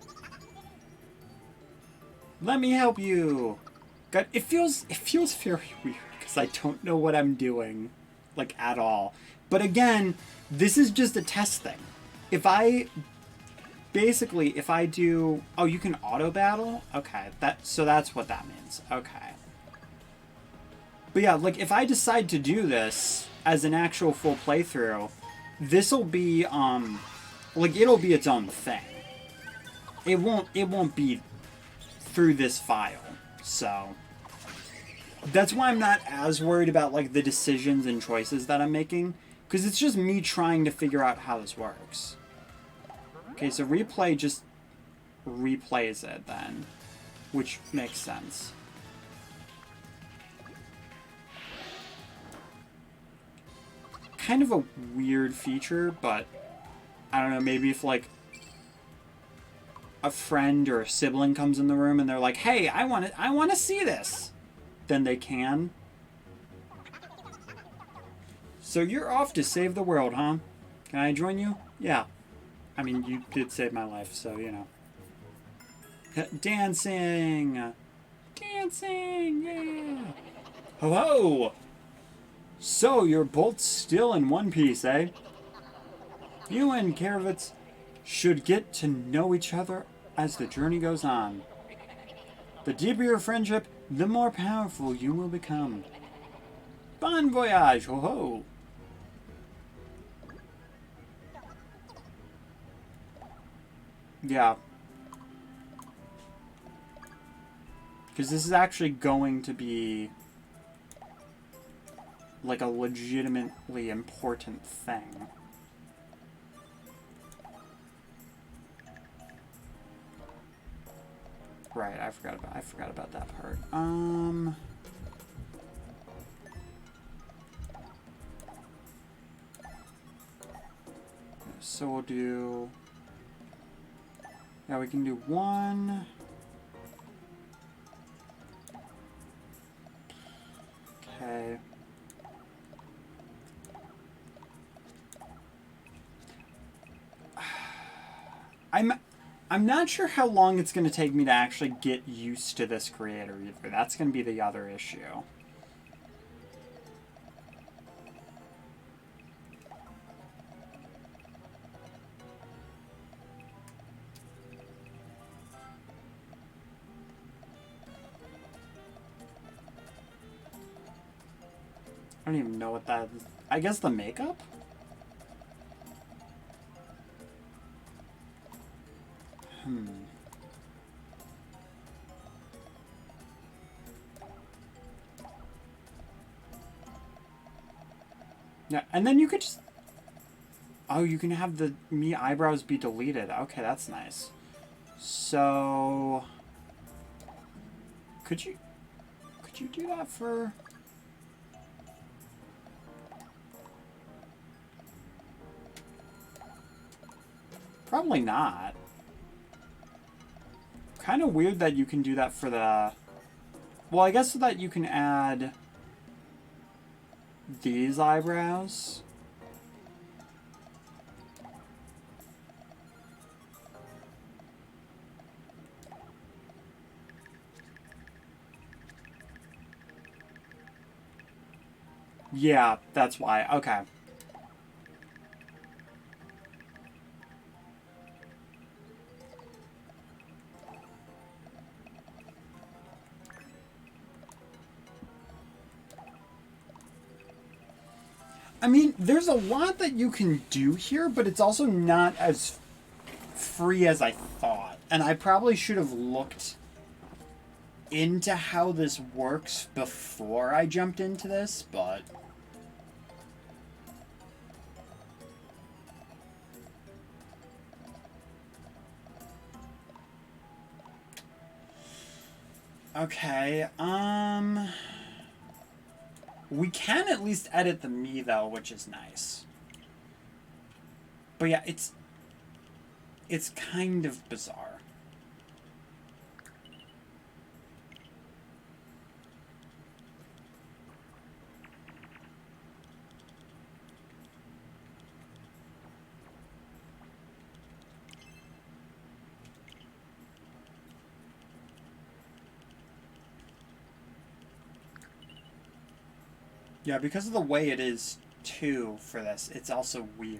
Let me help you. God, it feels very weird because I don't know what I'm doing, like, at all. But again, this is just a test thing. If I do, oh, you can auto battle. Okay, so that's what that means. Okay. But yeah, like, if I decide to do this as an actual full playthrough, this'll be, like, it'll be its own thing. It won't be through this file, so... That's why I'm not as worried about, like, the decisions and choices that I'm making, because it's just me trying to figure out how this works. Okay, so replay just replays it, then, which makes sense. Kind of a weird feature, but I don't know, maybe if, like, a friend or a sibling comes in the room and they're like, hey, I want to see this, then they can. So you're off to save the world, huh? Can I join you? Yeah. I mean, you did save my life, so, you know. Dancing! Dancing! Yeah! Hello! So, you're both still in one piece, eh? You and Karavitz should get to know each other as the journey goes on. The deeper your friendship, the more powerful you will become. Bon voyage, ho ho! Yeah. Because this is actually going to be like a legitimately important thing. Right, I forgot about that part. So we'll do... Yeah, we can do one. Okay. I'm not sure how long it's going to take me to actually get used to this creator either. That's going to be the other issue. I don't even know what that is. I guess the makeup? Yeah, and then you could just... Oh, you can have the me eyebrows be deleted. Okay, that's nice. So... Could you do that for... Probably not. Kind of weird that you can do that for the... Well, I guess so that you can add these eyebrows. Yeah, that's why. Okay. I mean, there's a lot that you can do here, but it's also not as free as I thought. And I probably should have looked into how this works before I jumped into this, but... Okay, we can at least edit the me, though, which is nice. But yeah, it's kind of bizarre. Yeah, because of the way it is, too, for this, it's also weird.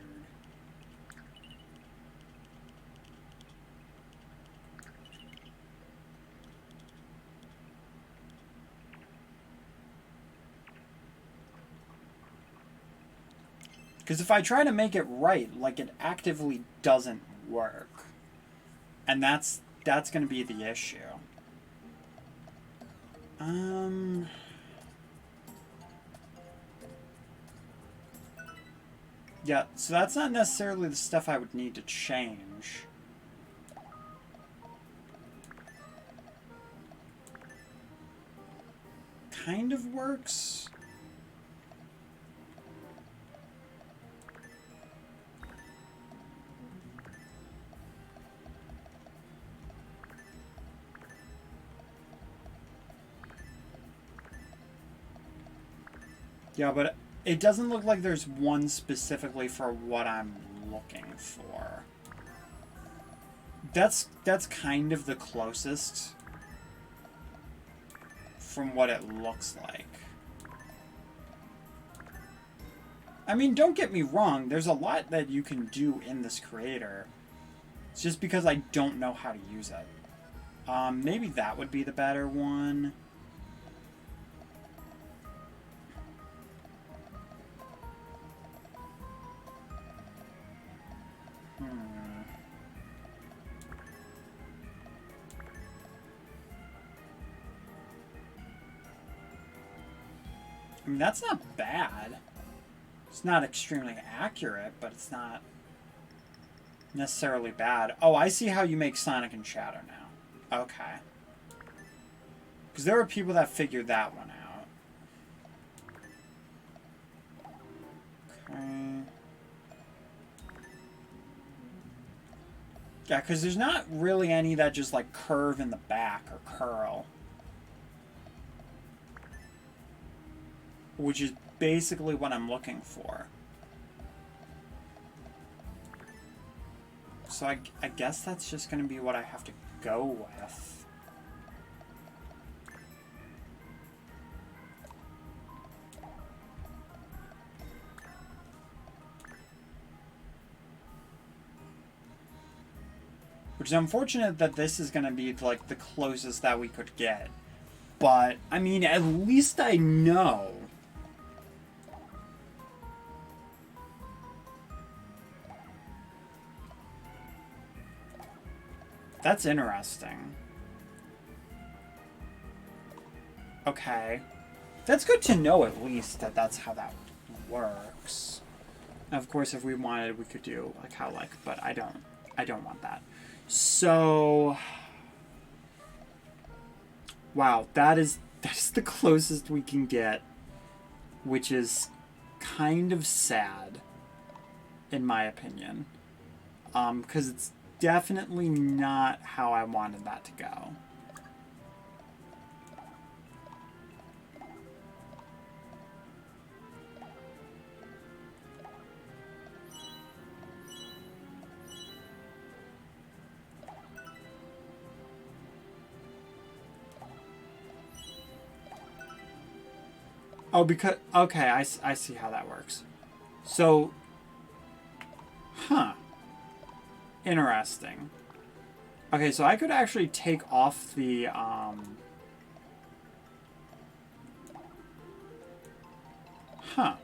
Because if I try to make it right, like, it actively doesn't work. And that's going to be the issue. Yeah, so that's not necessarily the stuff I would need to change. Kind of works. Yeah, but it doesn't look like there's one specifically for what I'm looking for. That's kind of the closest from what it looks like. I mean, don't get me wrong, there's a lot that you can do in this creator. It's just because I don't know how to use it. Maybe that would be the better one. I mean, that's not bad. It's not extremely accurate, but it's not necessarily bad. Oh, I see how you make Sonic and Shadow now. Okay. Because there are people that figured that one out. Okay. Yeah, because there's not really any that just, like, curve in the back or curl. Which is basically what I'm looking for. So I guess that's just going to be what I have to go with. Which is unfortunate that this is going to be, like, the closest that we could get. But, I mean, at least I know. That's interesting. Okay. That's good to know, at least, that that's how that works. Now, of course, if we wanted, we could do, like, how, like, but I don't want that. So, wow, that's the closest we can get, which is kind of sad, in my opinion, because it's definitely not how I wanted that to go. Oh, because... Okay, I see how that works. So... Huh. Interesting. Okay, so I could actually take off the, Huh.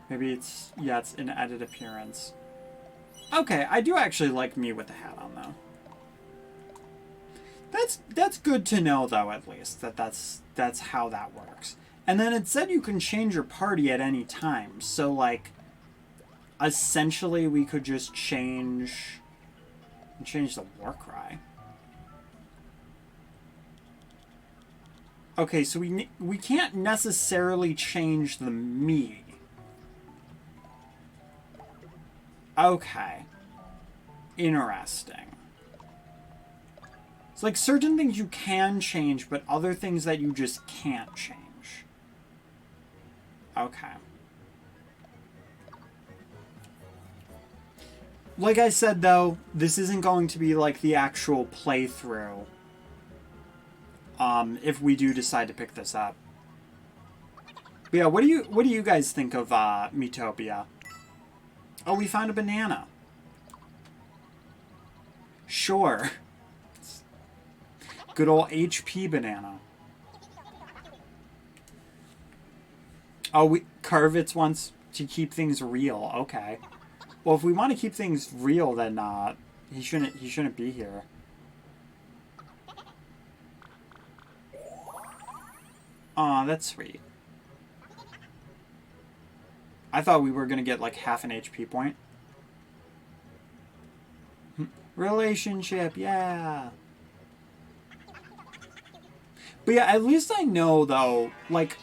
Maybe it's... Yeah, it's an edit appearance. Okay, I do actually like me with the hat on, though. That's good to know, though, at least, that's how that works. And then it said you can change your party at any time, so, like, essentially we could just change the war cry. Okay, so we can't necessarily change the me. Okay. Interesting. It's like certain things you can change, but other things that you just can't change. Okay. Like I said, though, this isn't going to be like the actual playthrough. If we do decide to pick this up. But yeah, what do you guys think of Miitopia? Oh, we found a banana. Sure. Good old HP banana. Oh, we carve it once to keep things real. Okay. Well, if we want to keep things real, then he shouldn't be here. Aw, that's sweet. I thought we were gonna get like half an HP point. Relationship, yeah. But yeah, at least I know, though, like,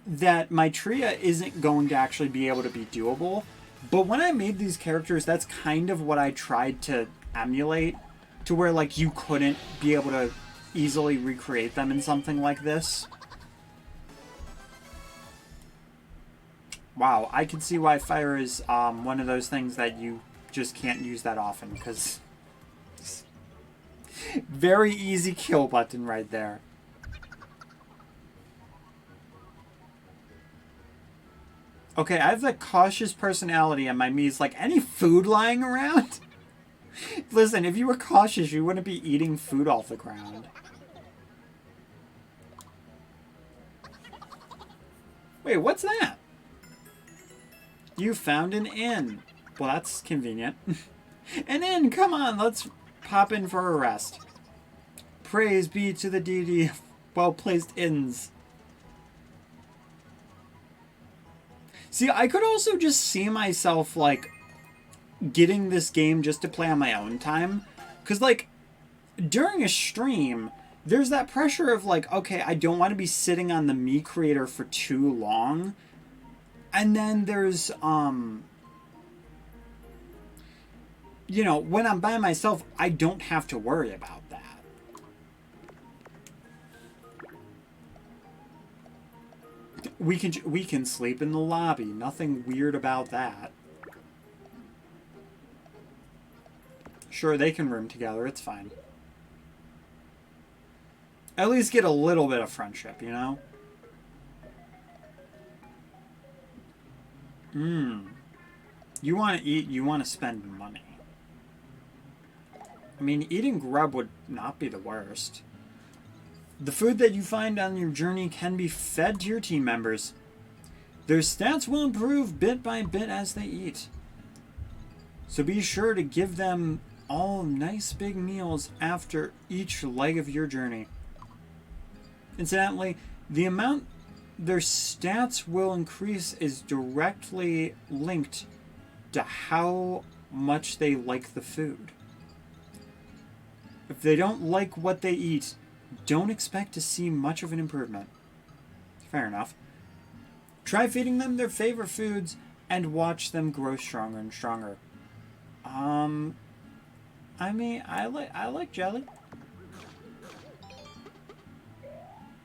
that Miitopia isn't going to actually be able to be doable. But when I made these characters, that's kind of what I tried to emulate, to where, like, you couldn't be able to easily recreate them in something like this. Wow, I can see why fire is one of those things that you just can't use that often, because very easy kill button right there. Okay, I have the cautious personality, and my Mii's like, any food lying around? Listen, if you were cautious, you wouldn't be eating food off the ground. Wait, what's that? You found an inn. Well, that's convenient. An inn, come on, let's pop in for a rest. Praise be to the deity of well-placed inns. See, I could also just see myself, like, getting this game just to play on my own time. Because, like, during a stream, there's that pressure of, like, okay, I don't want to be sitting on the Mii creator for too long. And then there's, you know, when I'm by myself, I don't have to worry about that. We can sleep in the lobby. Nothing weird about that. Sure, they can room together. It's fine. At least get a little bit of friendship, you know? You want to eat, you want to spend money. I mean, eating grub would not be the worst. The food that you find on your journey can be fed to your team members. Their stats will improve bit by bit as they eat. So be sure to give them all nice big meals after each leg of your journey. Incidentally, the amount their stats will increase is directly linked to how much they like the food. If they don't like what they eat, don't expect to see much of an improvement. Fair enough. Try feeding them their favorite foods and watch them grow stronger and stronger. I mean, I like jelly.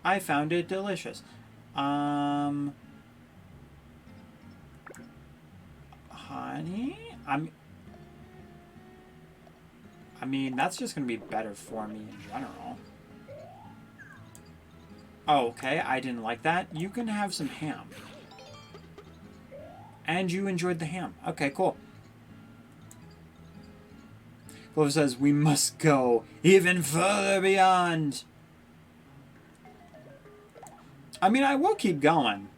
I found it delicious. Honey, I mean, that's just gonna be better for me in general. Oh, okay, I didn't like that. You can have some ham. And you enjoyed the ham. Okay, cool. Clover says, we must go even further beyond. I mean, I will keep going.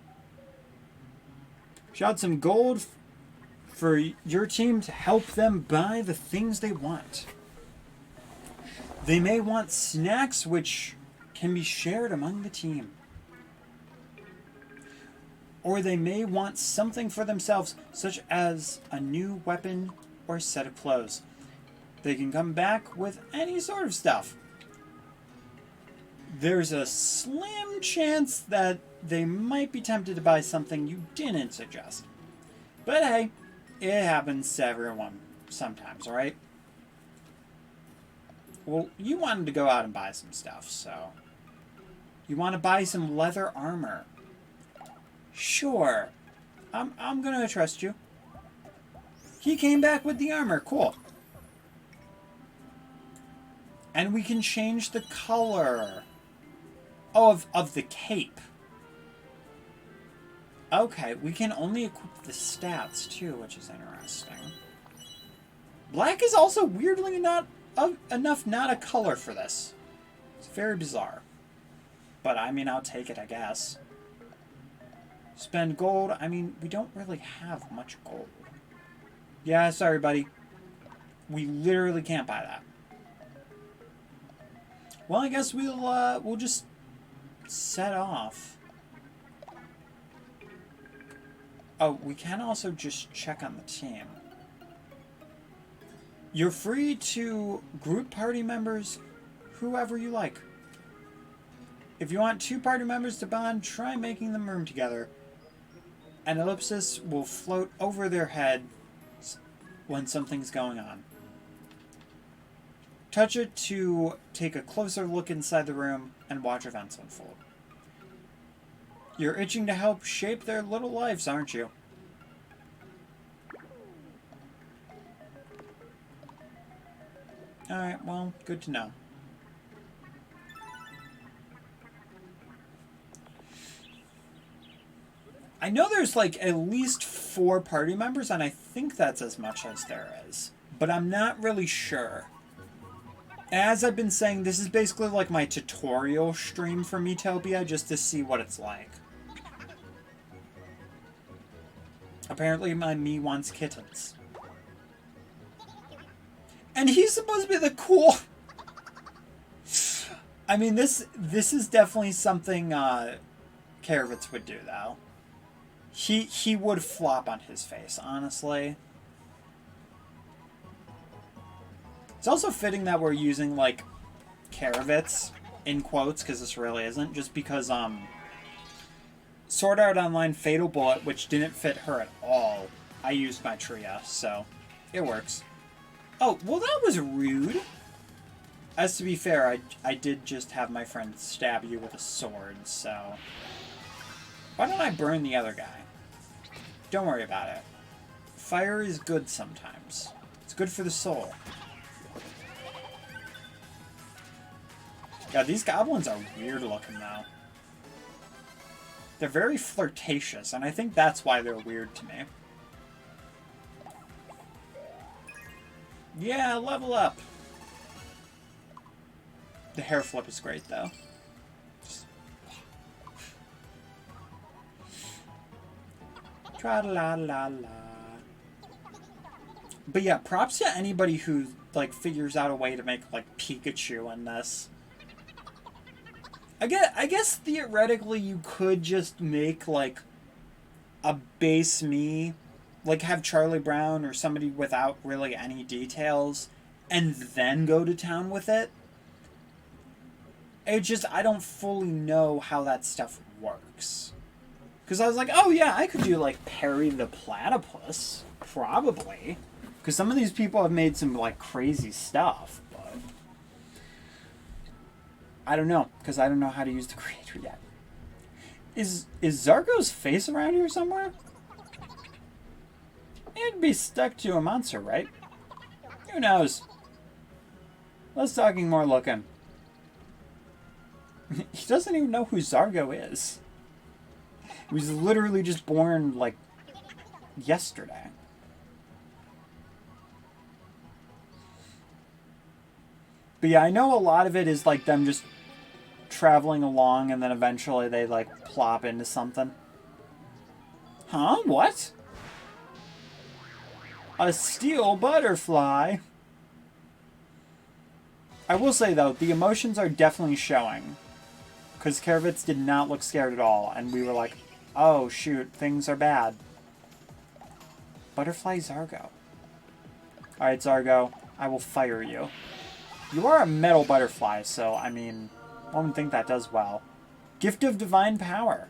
Shot some gold for your team to help them buy the things they want. They may want snacks which can be shared among the team. Or they may want something for themselves, such as a new weapon or set of clothes. They can come back with any sort of stuff. There's a slim chance that they might be tempted to buy something you didn't suggest. But hey, it happens to everyone sometimes, alright? Well, you wanted to go out and buy some stuff, so... You want to buy some leather armor. Sure. I'm gonna trust you. He came back with the armor. Cool. And we can change the color. Oh, of the cape. Okay, we can only equip the stats, too, which is interesting. Black is also weirdly not enough not a color for this. It's very bizarre. But, I mean, I'll take it, I guess. Spend gold. I mean, we don't really have much gold. Yeah, sorry, buddy. We literally can't buy that. Well, I guess we'll just set off. Oh, we can also just check on the team. You're free to group party members whoever you like. If you want two party members to bond, try making them room together. An ellipsis will float over their head when something's going on. Touch it to take a closer look inside the room and watch events unfold. You're itching to help shape their little lives, aren't you? Alright, well, good to know. I know there's like at least 4 party members, and I think that's as much as there is. But I'm not really sure. As I've been saying, this is basically like my tutorial stream for Miitopia, just to see what it's like. Apparently my Mii wants kittens. And he's supposed to be the cool... I mean, this is definitely something Karavitz would do, though. He would flop on his face, honestly. It's also fitting that we're using, like, Karavitz in quotes, because this really isn't, just because, Sword Art Online Fatal Bullet, which didn't fit her at all, I used my Tria, so it works. Oh, well, that was rude. As to be fair, I did just have my friend stab you with a sword, so... Why don't I burn the other guy? Don't worry about it. Fire is good sometimes. It's good for the soul. Yeah, these goblins are weird looking, though. They're very flirtatious, and I think that's why they're weird to me. Yeah, level up! The hair flip is great, though. Tra-la-la-la. But yeah, props to anybody who, like, figures out a way to make, like, Pikachu in this. I guess theoretically you could just make, like, a base me, like have Charlie Brown or somebody without really any details, and then go to town with it. It just, I don't fully know how that stuff works. Because I was like, oh yeah, I could do, like, Perry the Platypus, probably. Because some of these people have made some, like, crazy stuff, but... I don't know, because I don't know how to use the creator yet. Is Zargo's face around here somewhere? It'd be stuck to a monster, right? Who knows? Less talking, more looking. He doesn't even know who Zargo is. He was literally just born, like, yesterday. But yeah, I know a lot of it is, like, them just traveling along and then eventually they, like, plop into something. Huh? What? A steel butterfly? I will say, though, the emotions are definitely showing. Because Karavitz did not look scared at all, and we were like, oh, shoot, things are bad. Butterfly Zargo. Alright, Zargo, I will fire you. You are a metal butterfly, so, I mean, one would think that does well. Gift of Divine Power.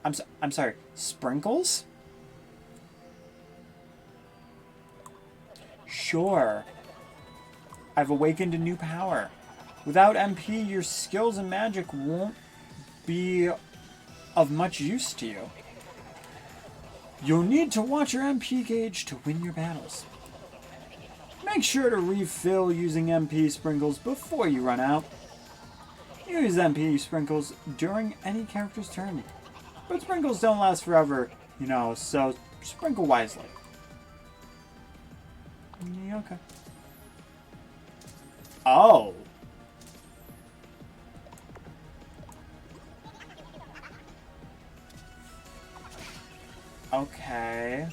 I'm sorry, Sprinkles? Sure. I've awakened a new power. Without MP, your skills and magic won't be of much use to you. You'll need to watch your MP gauge to win your battles. Make sure to refill using MP sprinkles before you run out. Use MP sprinkles during any character's turn. But sprinkles don't last forever, you know, so sprinkle wisely. Yeah, okay. Oh. Okay.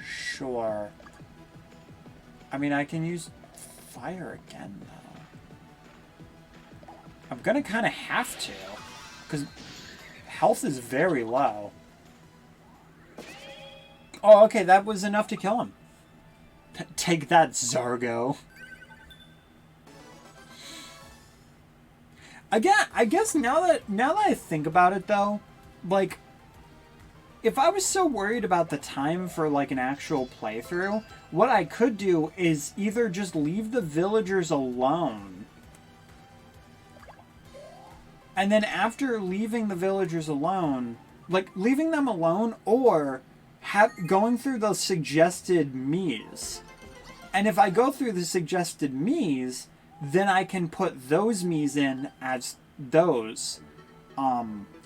Sure. I mean, I can use fire again, though. I'm gonna kind of have to, because health is very low. Oh, okay, that was enough to kill him. Take that, Zargo. Again, I guess now that I think about it, though, like, if I was so worried about the time for, like, an actual playthrough, what I could do is either just leave the villagers alone, and then after leaving the villagers alone, like, leaving them alone, or going through the suggested Miis. And if I go through the suggested Miis, then I can put those Miis in as those,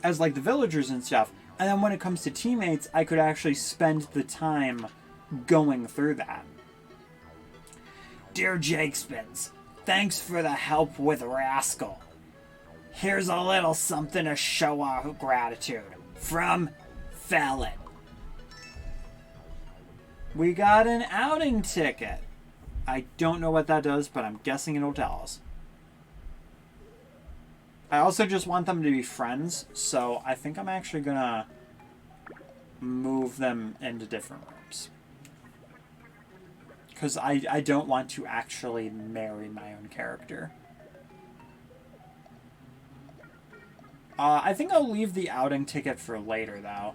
as like the villagers and stuff. And then when it comes to teammates, I could actually spend the time going through that. Dear Jakespins, thanks for the help with Rascal. Here's a little something to show our gratitude. From Felon. We got an outing ticket. I don't know what that does, but I'm guessing it'll tell us. I also just want them to be friends, so I think I'm actually gonna move them into different rooms. Because I don't want to actually marry my own character. I think I'll leave the outing ticket for later, though.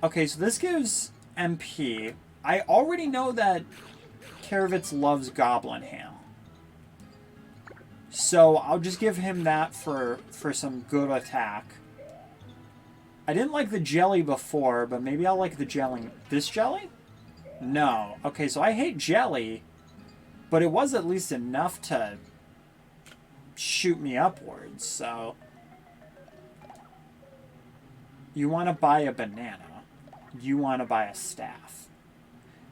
Okay, so this gives MP. I already know that Karavitz loves Goblin Ham. So I'll just give him that for some good attack. I didn't like the jelly before, but maybe I'll like the jelly. This jelly? No. Okay, so I hate jelly, but it was at least enough to shoot me upwards, so... You want to buy a banana. You want to buy a staff.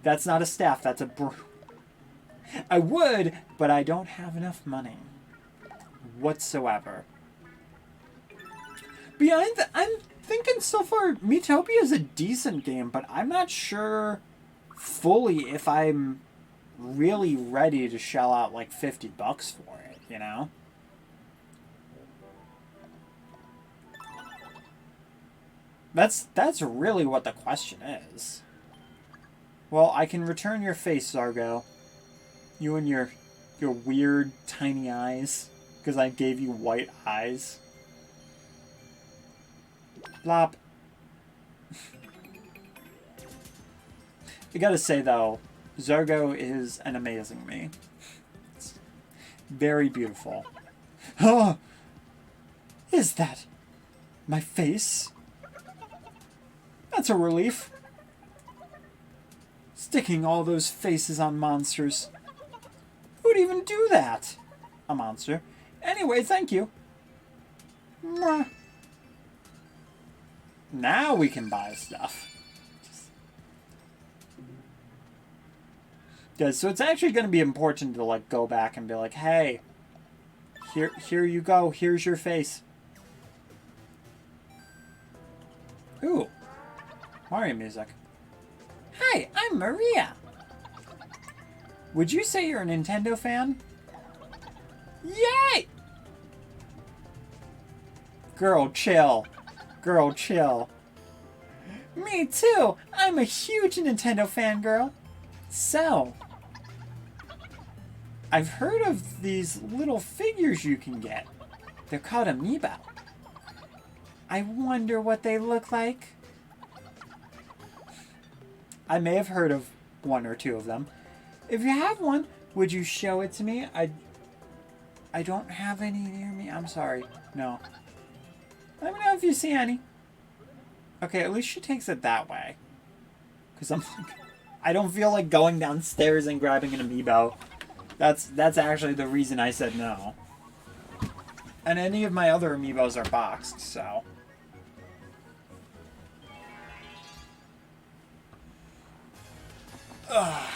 That's not a staff, that's a broom. I would, but I don't have enough money. Whatsoever. Behind the... I'm thinking so far, Miitopia is a decent game, but I'm not sure fully if I'm really ready to shell out like $50 for it, you know? That's really what the question is. Well, I can return your face, Zargo. You and your weird tiny eyes, because I gave you white eyes. Blop. I gotta say though, Zargo is an amazing me. It's very beautiful. Oh, is that my face? That's a relief. Sticking all those faces on monsters. Who'd even do that? A monster. Anyway, thank you. Mwah. Now we can buy stuff. Yeah, so it's actually going to be important to like go back and be like, hey, here you go. Here's your face. Ooh. Mario music. Hi, I'm Maria. Would you say you're a Nintendo fan? Yay! Girl, chill. Girl, chill. Me too. I'm a huge Nintendo fangirl. So, I've heard of these little figures you can get. They're called amiibo. I wonder what they look like. I may have heard of one or two of them. If you have one, would you show it to me? I don't have any near me. I'm sorry. No. Let me know if you see any. Okay, at least she takes it that way. Because I'm like, I don't feel like going downstairs and grabbing an amiibo. That's actually the reason I said no. And any of my other amiibos are boxed, so... Ugh.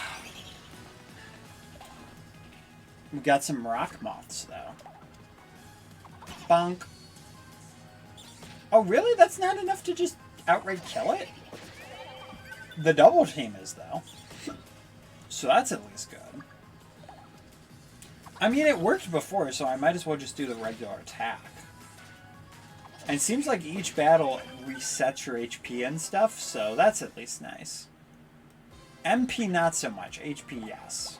We got some rock moths, though. Bonk. Oh, really? That's not enough to just outright kill it? The double team is, though. So that's at least good. I mean, it worked before, so I might as well just do the regular attack. And it seems like each battle resets your HP and stuff, so that's at least nice. MP not so much, HP yes.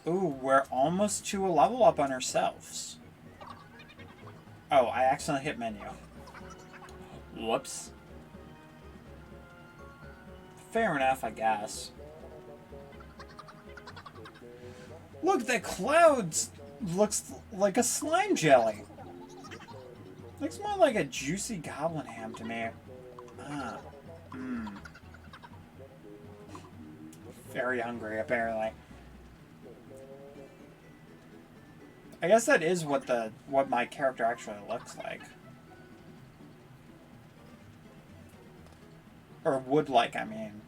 Ooh, we're almost to a level up on ourselves. Oh, I accidentally hit menu. Whoops. Fair enough, I guess. Look, the clouds looks like a slime jelly. Looks more like a juicy goblin ham to me. Ah, Very hungry, apparently. I guess that is what my character actually looks like. Or would like, I mean.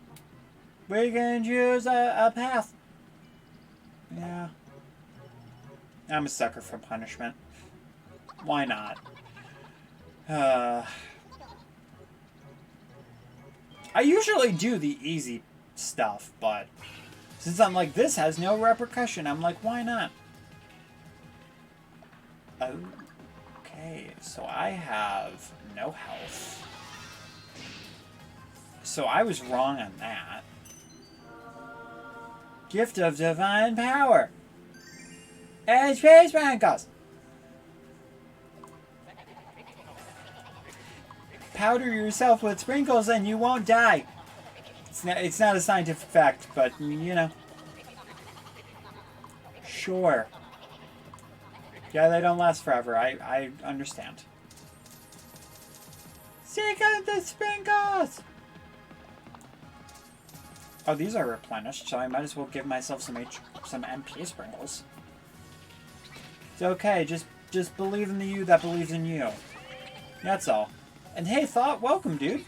We can choose a path. Yeah. I'm a sucker for punishment. Why not? I usually do the easy stuff, but since I'm like, this has no repercussion, I'm like, why not? Okay, so I have no health. So I was wrong on that. Gift of Divine Power. And Space Brancos. Powder yourself with sprinkles and you won't die. It's not a scientific fact, but, you know. Sure. Yeah, they don't last forever. I understand. Seek out the sprinkles! Oh, these are replenished, so I might as well give myself some MP sprinkles. It's okay, just believe in the you that believes in you. That's all. And hey, Thought, welcome, dude.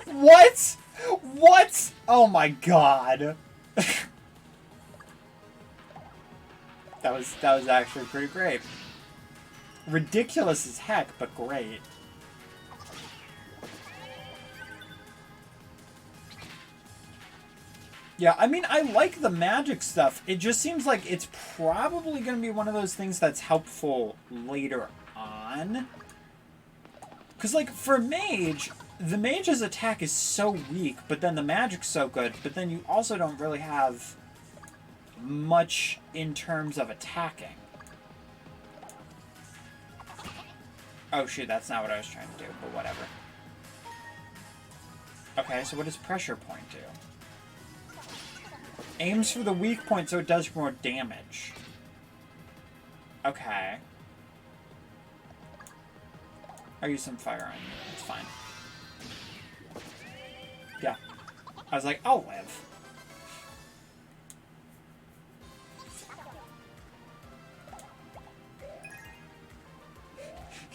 What? What? Oh my god. That was actually pretty great. Ridiculous as heck, but great. Yeah, I mean, I like the magic stuff. It just seems like it's probably going to be one of those things that's helpful later on. Because, like, for Mage, the Mage's attack is so weak, but then the magic's so good, but then you also don't really have much in terms of attacking. Oh, shoot, that's not what I was trying to do, but whatever. Okay, so what does Pressure Point do? Aims for the weak point so it does more damage. Okay. I'll use some fire on you. It's fine. Yeah. I was like, I'll live.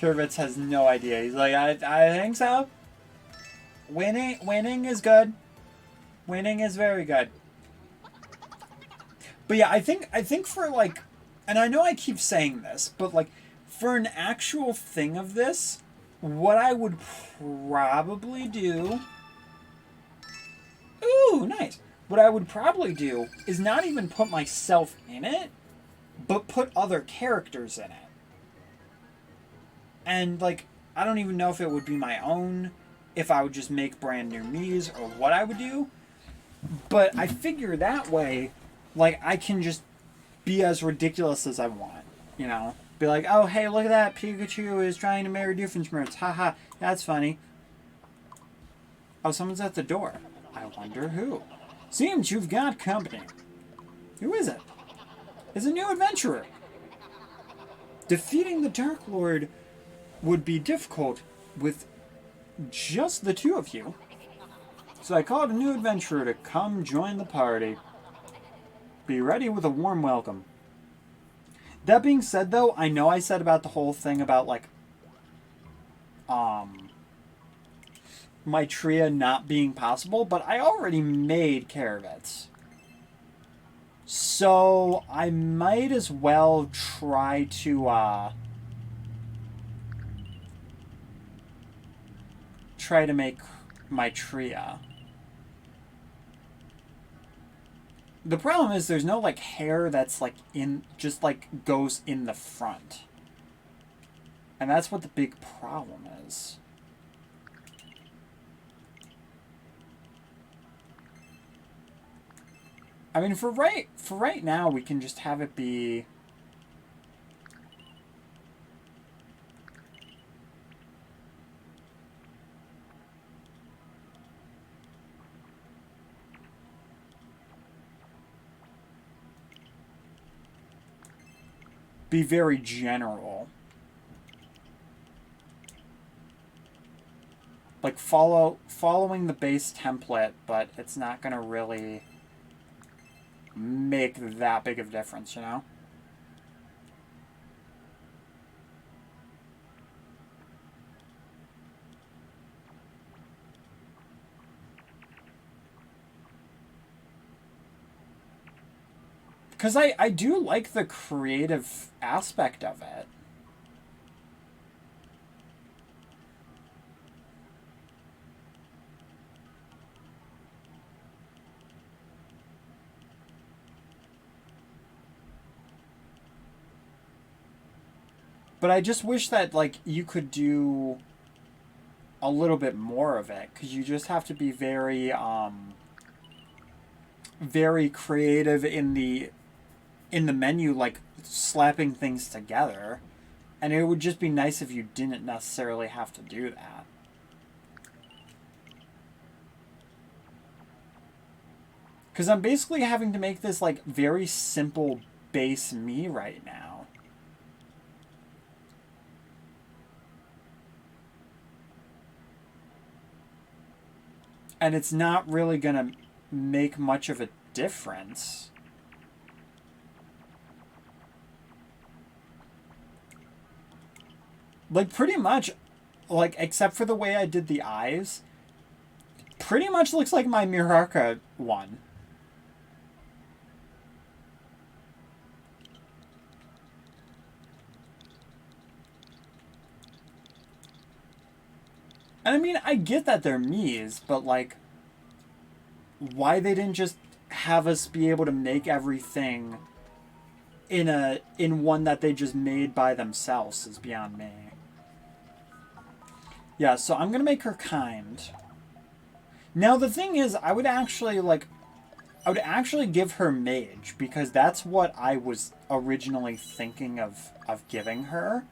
Kirvitz has no idea. He's like, I think so. Winning is good. Winning is very good. But yeah, I think for like, and I know I keep saying this, but like, for an actual thing of this, what I would probably do... Ooh, nice. What I would probably do is not even put myself in it, but put other characters in it. And like, I don't even know if it would be my own, if I would just make brand new Miis, or what I would do. But I figure that way... like, I can just be as ridiculous as I want, you know? Be like, oh, hey, look at that. Pikachu is trying to marry Doofenshmirtz. Haha, that's funny. Oh, someone's at the door. I wonder who. Seems you've got company. Who is it? It's a new adventurer. Defeating the Dark Lord would be difficult with just the two of you. So I called a new adventurer to come join the party. Be ready with a warm welcome. That being said, though, I know I said about the whole thing about, like, Miitopia not being possible, but I already made Caravets. So, I might as well try to make Miitopia. The problem is there's no, like, hair that's, like, just, like, goes in the front. And that's what the big problem is. I mean, for right now, we can just have it be... be very general. Like, following the base template, but it's not going to really make that big of a difference, you know? Because I do like the creative aspect of it. But I just wish that, like, you could do a little bit more of it, because you just have to be very, very creative in the menu, like, slapping things together. And it would just be nice if you didn't necessarily have to do that. Because I'm basically having to make this, like, very simple base me right now. And it's not really going to make much of a difference. Like, pretty much, like, except for the way I did the eyes, pretty much looks like my Miraka one. And I mean, I get that they're Miis, but, like, why they didn't just have us be able to make everything in one that they just made by themselves is beyond me. Yeah, so I'm gonna make her kind. Now the thing is, I would actually give her mage, because that's what I was originally thinking of giving her.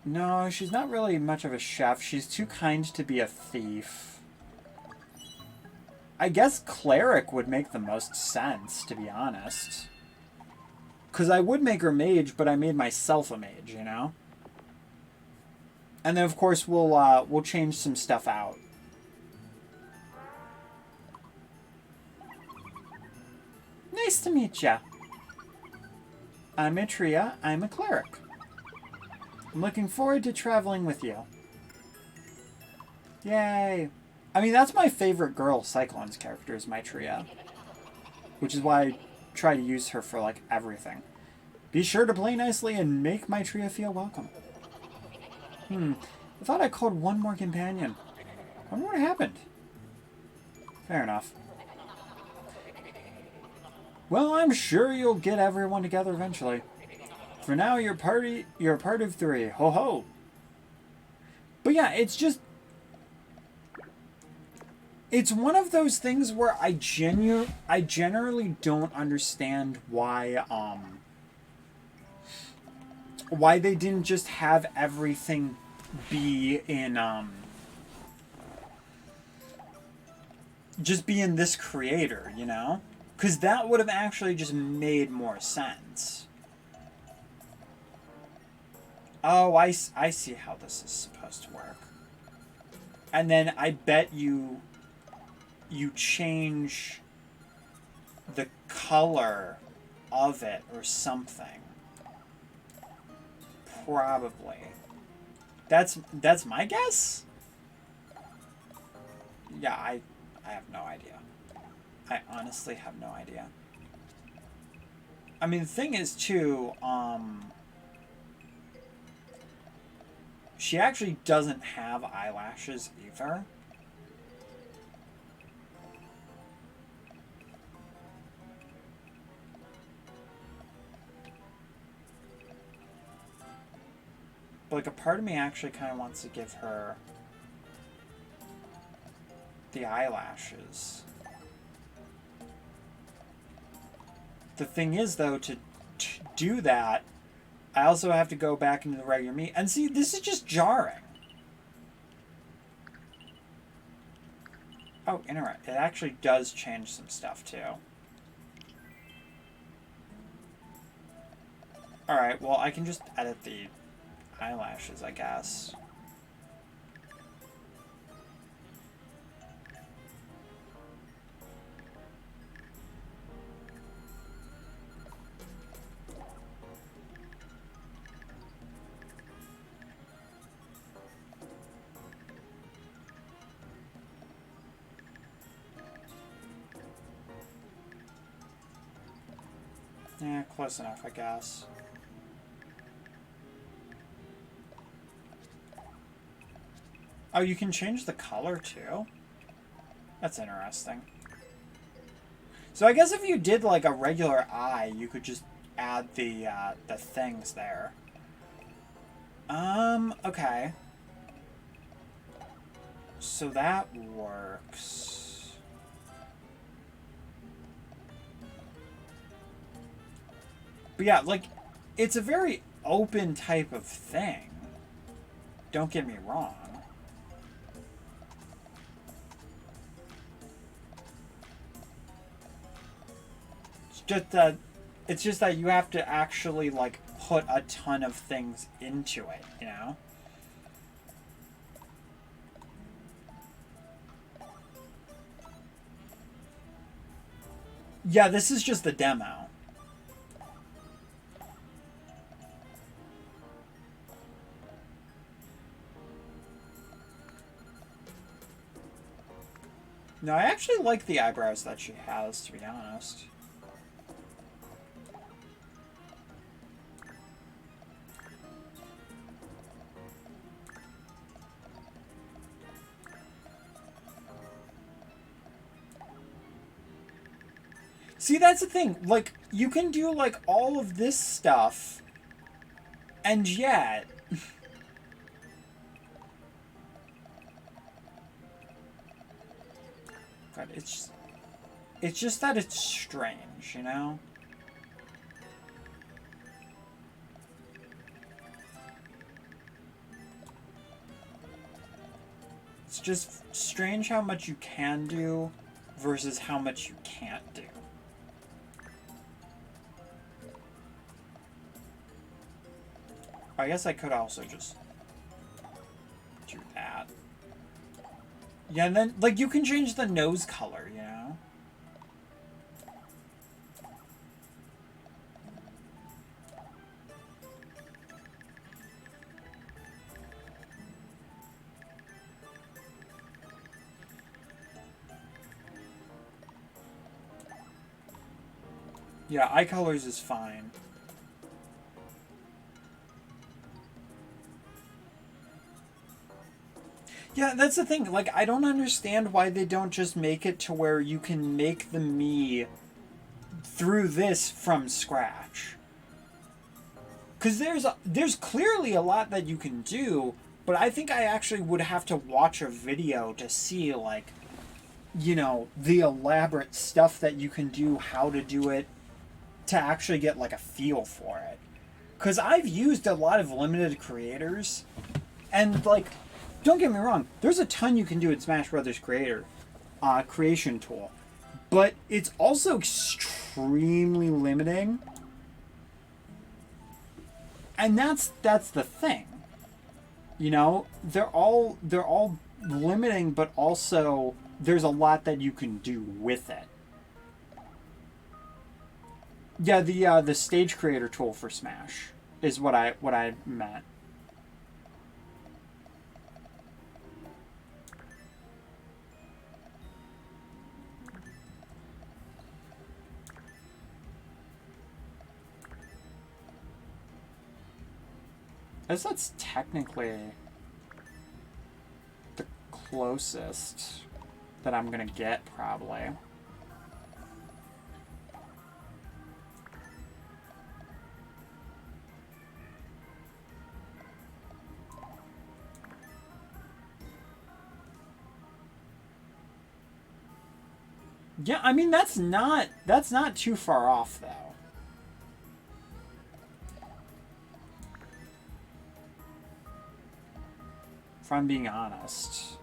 No, she's not really much of a chef. She's too kind to be a thief. I guess cleric would make the most sense, to be honest. Because I would make her mage, but I made myself a mage, you know? And then, of course, we'll change some stuff out. Nice to meet ya. I'm Miitopia. I'm a cleric. I'm looking forward to traveling with you. Yay. I mean, that's my favorite girl Cyclone's character is Miitopia. Which is why I try to use her for, like, everything. Be sure to play nicely and make Miitopia feel welcome. I thought I called one more companion. I wonder what happened. Fair enough. Well, I'm sure you'll get everyone together eventually. For now, you're a part of 3. Ho ho! But yeah, it's just... It's one of those things where I generally don't understand why they didn't just have everything be in just be in this creator, you know? Because that would have actually just made more sense. Oh, I see how this is supposed to work. And then I bet you change the color of it or something. Probably. That's my guess? Yeah, I have no idea. I honestly have no idea. I mean, the thing is, too, she actually doesn't have eyelashes either. But, like, a part of me actually kind of wants to give her the eyelashes. The thing is, though, to do that, I also have to go back into the regular meat. And see, this is just jarring. Oh, interesting. It actually does change some stuff, too. Alright, well, I can just edit the eyelashes, I guess. Yeah, close enough, I guess. Oh, you can change the color, too? That's interesting. So I guess if you did like a regular eye, you could just add the things there. Okay. So that works. But yeah, like, it's a very open type of thing. Don't get me wrong. It's just that you have to actually, like, put a ton of things into it, you know? Yeah, this is just the demo. No, I actually like the eyebrows that she has, to be honest. See, that's the thing. Like, you can do, like, all of this stuff, and yet... God, it's just that it's strange, you know? It's just strange how much you can do versus how much you can't do. I guess I could also just do that. Yeah, and then, like, you can change the nose color, you know? Yeah, eye colors is fine. Yeah, that's the thing. Like, I don't understand why they don't just make it to where you can make the Mii through this from scratch. Because there's clearly a lot that you can do, but I think I actually would have to watch a video to see, like, you know, the elaborate stuff that you can do, how to do it, to actually get, like, a feel for it. Because I've used a lot of limited creators, and, like, don't get me wrong, there's a ton you can do in Smash Brothers creation tool, but it's also extremely limiting, and that's the thing. You know, they're all limiting, but also there's a lot that you can do with it. Yeah, the stage creator tool for Smash is what I meant. I guess that's technically the closest that I'm gonna get, probably. Yeah, I mean, that's not too far off, though. If I'm being honest.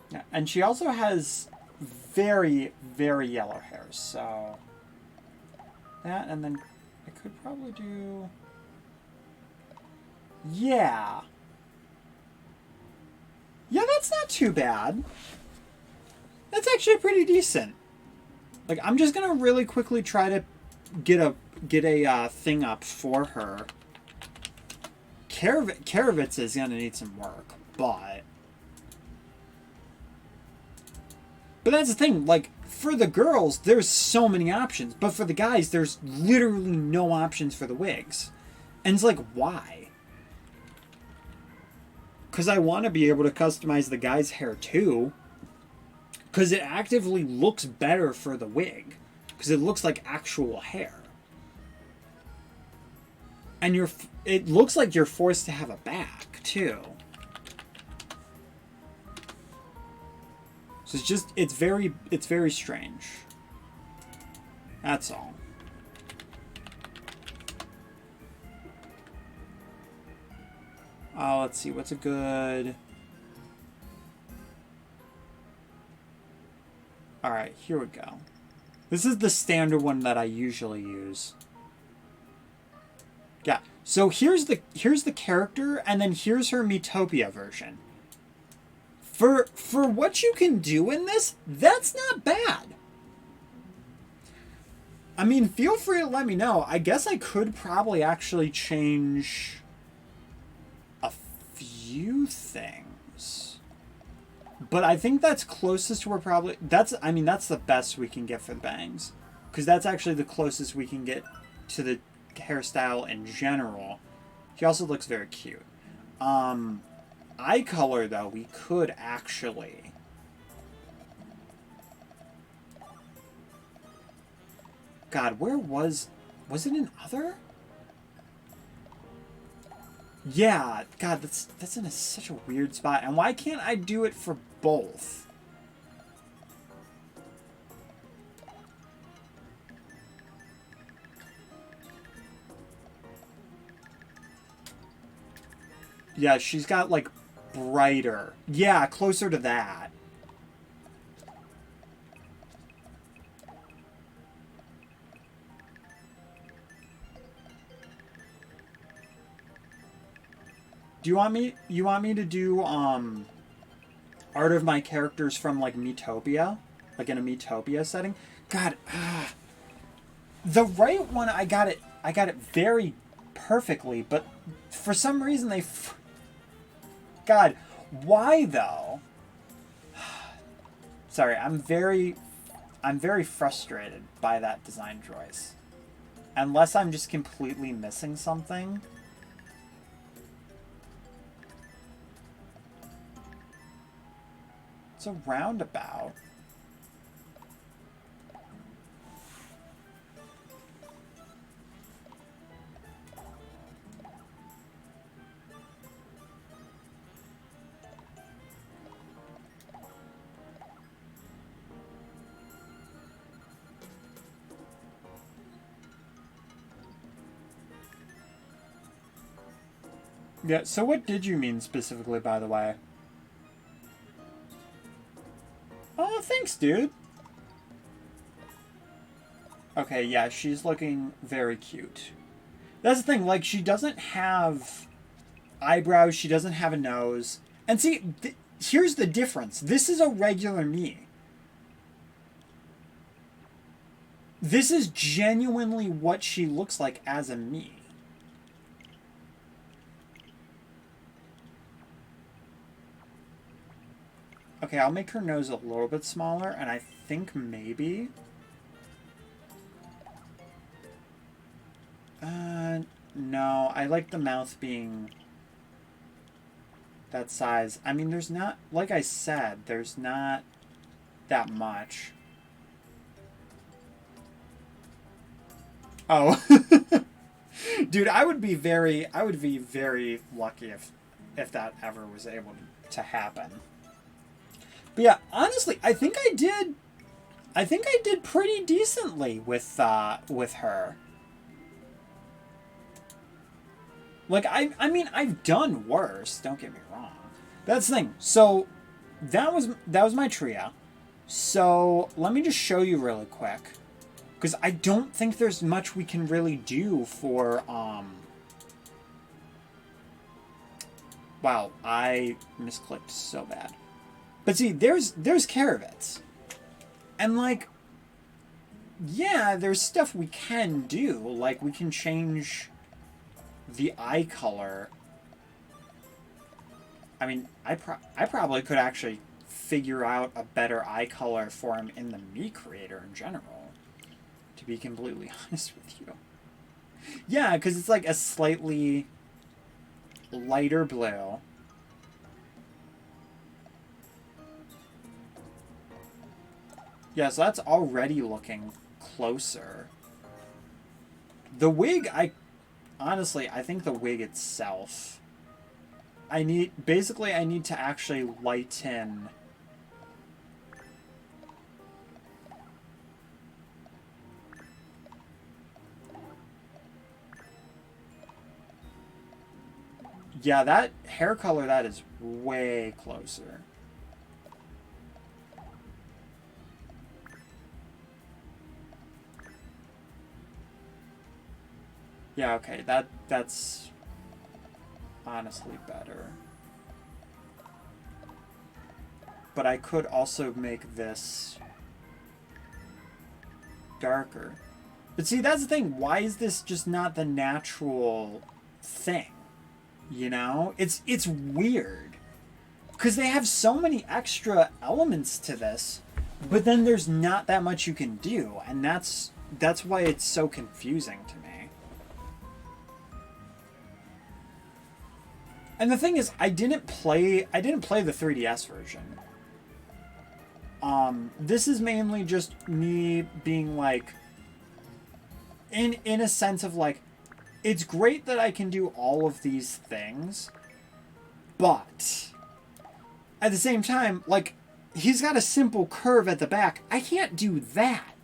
Yeah, and she also has very, very yellow hair, so that, and then I could probably do... Yeah. Yeah, that's not too bad. That's actually pretty decent. Like, I'm just gonna really quickly try to get a thing up for her. Karavitz is gonna need some work, but that's the thing. Like, for the girls, there's so many options. But for the guys, there's literally no options for the wigs. And it's like, why? Because I want to be able to customize the guy's hair too. Because it actively looks better for the wig. Because it looks like actual hair. And it looks like you're forced to have a back too. So it's very strange. That's all. Let's see, what's a good... Alright, here we go. This is the standard one that I usually use. Yeah, so here's the character, and then here's her Miitopia version. For what you can do in this, that's not bad. I mean, feel free to let me know. I guess I could probably actually change a few things. But I think that's closest to where probably... that's the best we can get for the bangs. Because that's actually the closest we can get to the hairstyle in general. He also looks very cute. Eye color, though, we could actually... God, where was... was it in other? Yeah, God, that's in such a weird spot. And why can't I do it for both? Yeah, she's got, like, brighter. Yeah, closer to that. Do you want me to do, art of my characters from, like, Miitopia? Like, in a Miitopia setting? God, the right one, I got it very perfectly, but for some reason they... God, why though? Sorry, I'm very frustrated by that design choice. Unless I'm just completely missing something. It's a roundabout. Yeah, so what did you mean specifically, by the way? Oh, thanks, dude. Okay, yeah, she's looking very cute. That's the thing, like, she doesn't have eyebrows, she doesn't have a nose. And see, here's the difference. This is a regular me. This is genuinely what she looks like as a me. Okay, I'll make her nose a little bit smaller, and I think maybe... no, I like the mouth being that size. I mean, there's not... like I said, there's not that much. Oh. Dude, I would be very lucky if that ever was able to happen. But yeah, honestly, I think I did pretty decently with her. Like, I mean, I've done worse, don't get me wrong. That's the thing. So, that was my trio. So, let me just show you really quick. Because I don't think there's much we can really do for, wow, I misclicked so bad. But see, there's Caravits. And, like, yeah, there's stuff we can do. Like, we can change the eye color. I mean, I probably could actually figure out a better eye color for him in the Mii creator in general, to be completely honest with you. Yeah, because it's like a slightly lighter blue. Yeah, so that's already looking closer. The wig, honestly, I think the wig itself, I need to actually lighten. Yeah, that hair color, that is way closer. Yeah, okay, that's honestly better. But I could also make this darker. But see, that's the thing. Why is this just not the natural thing? You know? It's weird. Because they have so many extra elements to this, but then there's not that much you can do, and that's why it's so confusing to me. And the thing is, I didn't play the 3DS version. This is mainly just me being like, in a sense of like, it's great that I can do all of these things, but at the same time, like, he's got a simple curve at the back. I can't do that.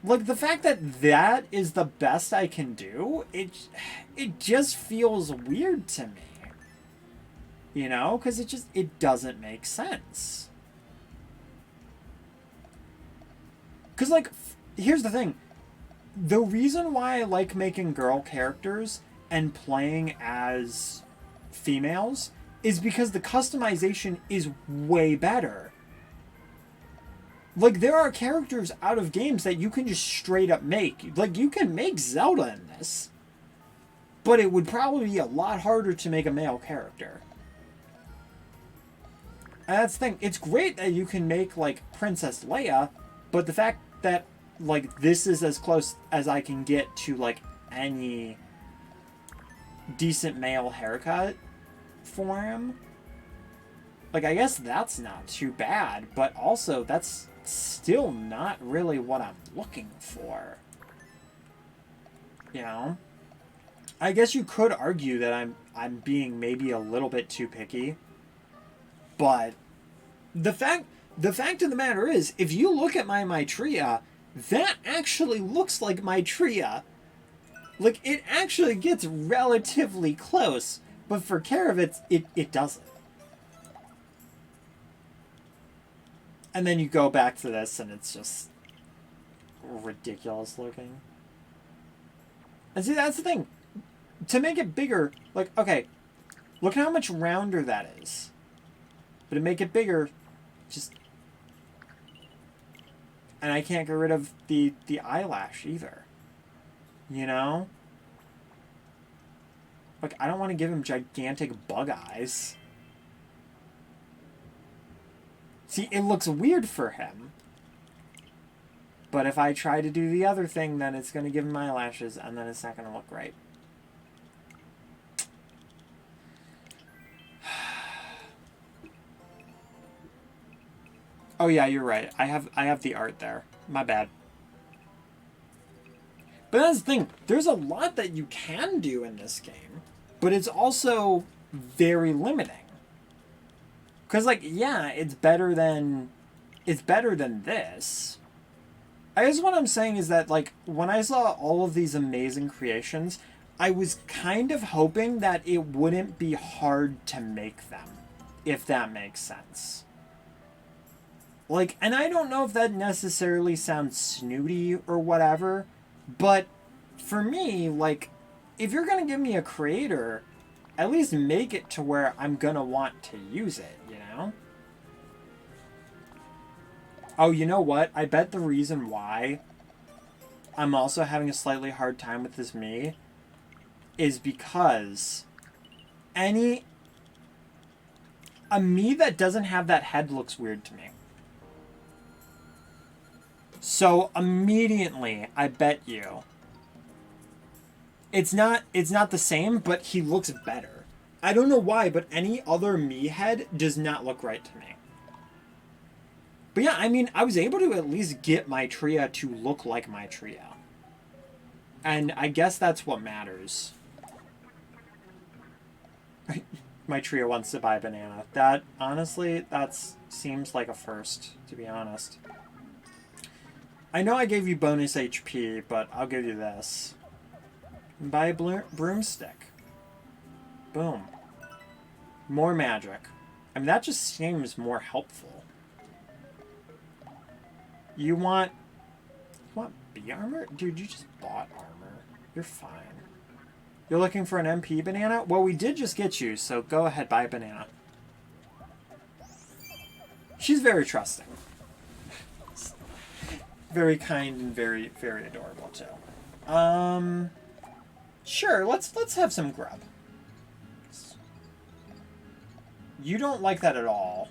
Like, the fact that that is the best I can do, it just feels weird to me. You know? Because it doesn't make sense. Because, like, here's the thing. The reason why I like making girl characters and playing as females is because the customization is way better. Like, there are characters out of games that you can just straight up make. Like, you can make Zelda in this, but it would probably be a lot harder to make a male character. And that's the thing. It's great that you can make, like, Princess Leia, but the fact that, like, this is as close as I can get to, like, any decent male haircut for him, like, I guess that's not too bad, but also that's still not really what I'm looking for. You know? I guess you could argue that I'm being maybe a little bit too picky, but the fact of the matter is, if you look at my Miitopia, that actually looks like Miitopia. Like, it actually gets relatively close, but for Karavitz, it doesn't. And then you go back to this, and it's just ridiculous looking. And see, that's the thing. To make it bigger, like, okay, look at how much rounder that is. But to make it bigger, just... And I can't get rid of the eyelash either. You know? Like, I don't want to give him gigantic bug eyes. See, it looks weird for him. But if I try to do the other thing, then it's going to give him eyelashes, and then it's not going to look right. Oh yeah, you're right. I have the art there. My bad. But that's the thing. There's a lot that you can do in this game, but it's also very limiting. Because, like, yeah, it's better than this. I guess what I'm saying is that, like, when I saw all of these amazing creations, I was kind of hoping that it wouldn't be hard to make them, if that makes sense. Like, and I don't know if that necessarily sounds snooty or whatever, but for me, like, if you're going to give me a creator, at least make it to where I'm going to want to use it, you know? Oh, you know what? I bet the reason why I'm also having a slightly hard time with this Mii is because A me that doesn't have that head looks weird to me. So immediately, I bet you, it's not the same, but he looks better. I don't know why, but any other me head does not look right to me. But yeah, I mean, I was able to at least get Miitopia to look like Miitopia. And I guess that's what matters. Miitopia wants to buy a banana. That, honestly, that seems like a first, to be honest. I know I gave you bonus HP, but I'll give you this. Buy a broomstick. Boom. More magic. I mean, that just seems more helpful. You want B armor? Dude, you just bought armor. You're fine. You're looking for an MP banana? Well, we did just get you, so go ahead, buy a banana. She's very trusting. Very kind and very, very adorable, too. Sure, let's have some grub. You don't like that at all.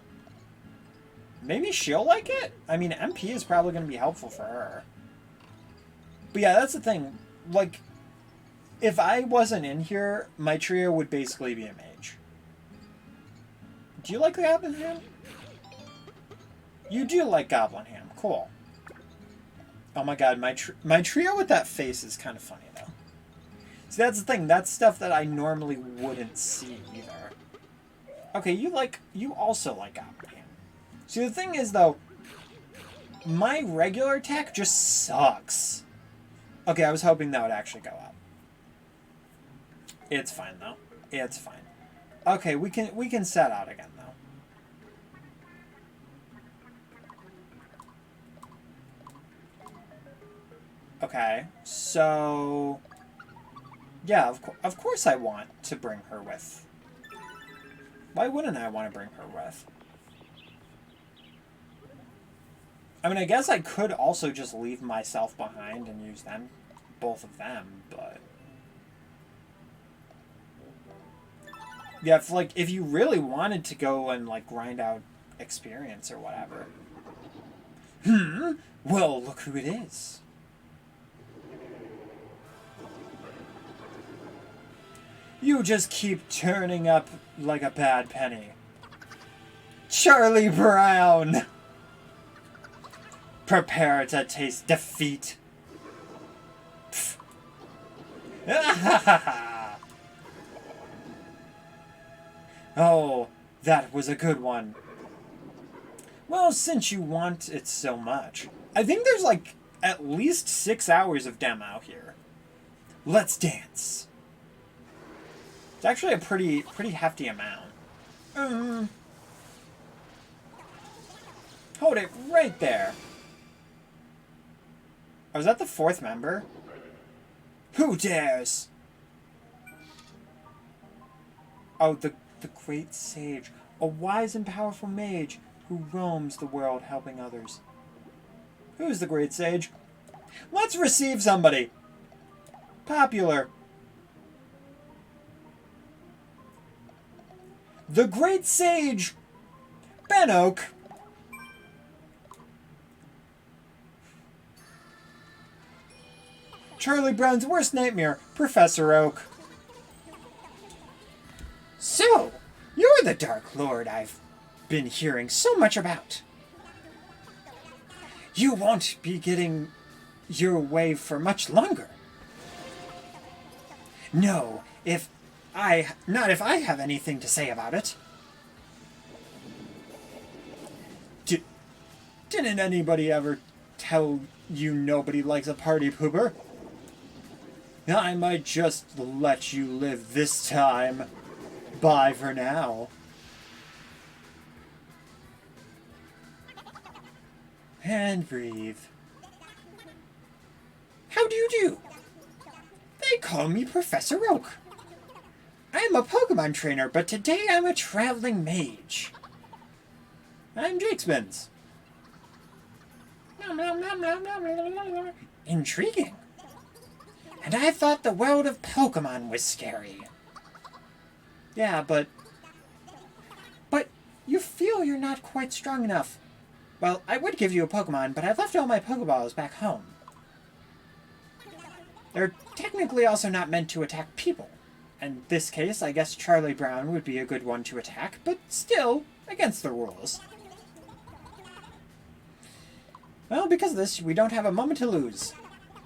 Maybe she'll like it? I mean, MP is probably going to be helpful for her. But yeah, that's the thing. Like, if I wasn't in here, Miitopia would basically be a mage. Do you like the Goblin Ham? You do like Goblin Ham. Cool. Oh my god, Miitopia with that face is kind of funny, though. See, that's the thing. That's stuff that I normally wouldn't see, either. Okay, you also like Goblin Ham. See, the thing is, though, my regular attack just sucks. Okay, I was hoping that would actually go up. It's fine, though. It's fine. Okay, we can set out again, though. Okay, so... Yeah, of course I want to bring her with. Why wouldn't I want to bring her with? I mean, I guess I could also just leave myself behind and use them, both of them, but... Yeah, if you really wanted to go and, like, grind out experience or whatever. Well, look who it is. You just keep turning up like a bad penny. Charlie Brown! Prepare to taste defeat. Oh, that was a good one. Well, since you want it so much, I think there's like at least 6 hours of demo here. Let's dance. It's actually a pretty hefty amount. Hold it right there. Oh, is that the 4th member? Who dares? Oh, the great sage. A wise and powerful mage who roams the world helping others. Who's the great sage? Let's receive somebody. Popular. The great sage, Ben Oak. Charlie Brown's worst nightmare, Professor Oak. So, you're the Dark Lord I've been hearing so much about. You won't be getting your way for much longer. No, not if I have anything to say about it. Didn't anybody ever tell you nobody likes a party pooper? I might just let you live this time. Bye for now. And breathe. How do you do? They call me Professor Oak. I'm a Pokemon trainer, but today I'm a traveling mage. I'm Jakespins. Intriguing. And I thought the world of Pokemon was scary. Yeah, but You feel you're not quite strong enough. Well, I would give you a Pokemon, but I've left all my Pokeballs back home. They're technically also not meant to attack people. In this case, I guess Charlie Brown would be a good one to attack, but still, against the rules. Well, because of this, we don't have a moment to lose.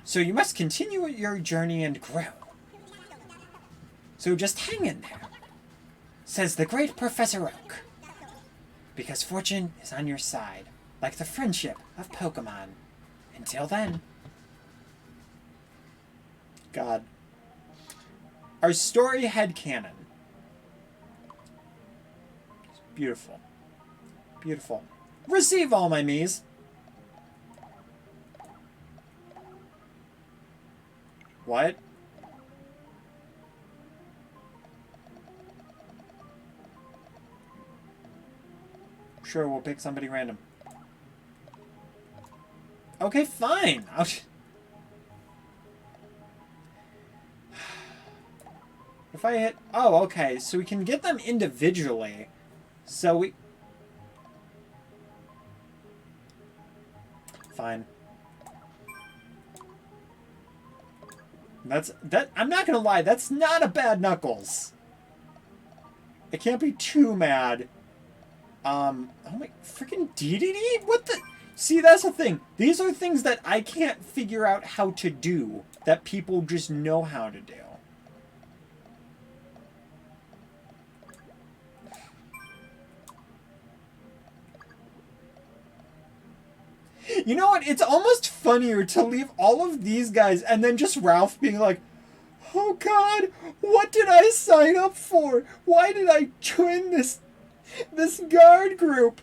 So you must continue your journey and grow. So just hang in there, says the great Professor Oak. Because fortune is on your side, like the friendship of Pokemon. Until then. God. Our story headcanon. Beautiful. Beautiful. Receive all my Miis. What? Sure, we'll pick somebody random. Okay, fine. If I hit... Oh, okay. So we can get them individually. So we... Fine. I'm not gonna lie, that's not a bad Knuckles. I can't be too mad. Oh my... Freaking DDD? What the... See, that's the thing. These are things that I can't figure out how to do. That people just know how to do. You know what? It's almost funnier to leave all of these guys and then just Ralph being like, oh God, what did I sign up for? Why did I join this guard group?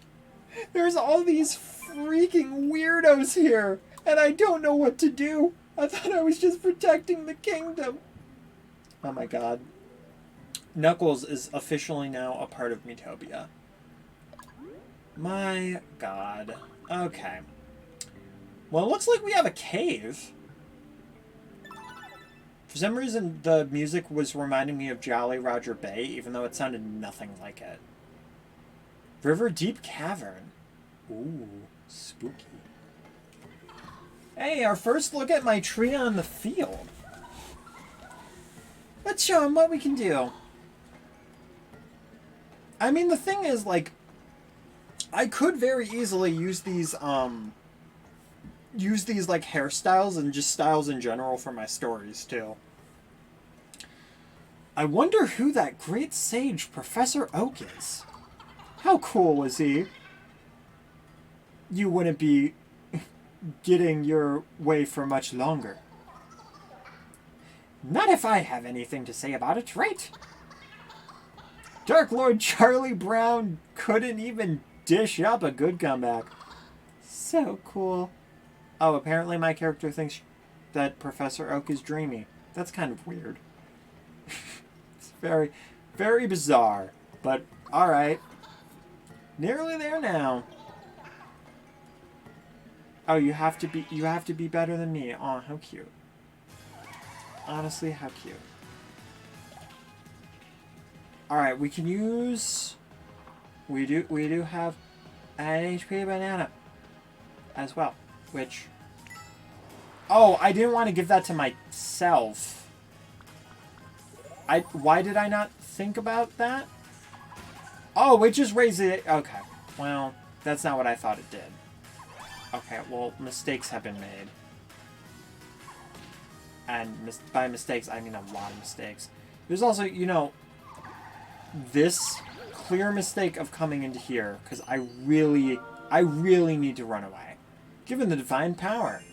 There's all these freaking weirdos here, and I don't know what to do. I thought I was just protecting the kingdom. Oh my God. Knuckles is officially now a part of Miitopia. My God. Okay. Well, it looks like we have a cave. For some reason, the music was reminding me of Jolly Roger Bay, even though it sounded nothing like it. River Deep Cavern. Ooh, spooky. Hey, our first look at my tree on the field. Let's show him what we can do. I mean, the thing is, like, I could very easily use these like hairstyles and just styles in general for my stories too. I wonder who that great sage Professor Oak is. How cool was he? You wouldn't be getting your way for much longer. Not if I have anything to say about it, right? Dark Lord Charlie Brown couldn't even dish up a good comeback. So cool. Oh, apparently my character thinks that Professor Oak is dreamy. That's kind of weird. It's very, very bizarre. But, alright. Nearly there now. Oh, you have to be better than me. Aw, how cute. Honestly, how cute. Alright, we can use... We do have an HP banana as well, which... Oh, I didn't want to give that to myself. Why did I not think about that? Oh, it just raised it. Okay, well, that's not what I thought it did. Okay, well, mistakes have been made. And by mistakes, I mean a lot of mistakes. There's also, you know, this clear mistake of coming into here, because I really need to run away. Given the divine power.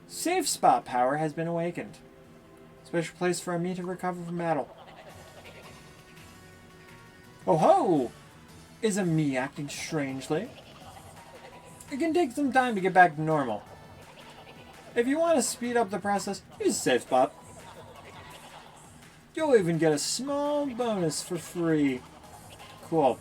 Safe spot power has been awakened. Special place for me to recover from battle. Oh ho! Isn't me acting strangely? It can take some time to get back to normal. If you want to speed up the process, use a safe spot. You'll even get a small bonus for free. Cool.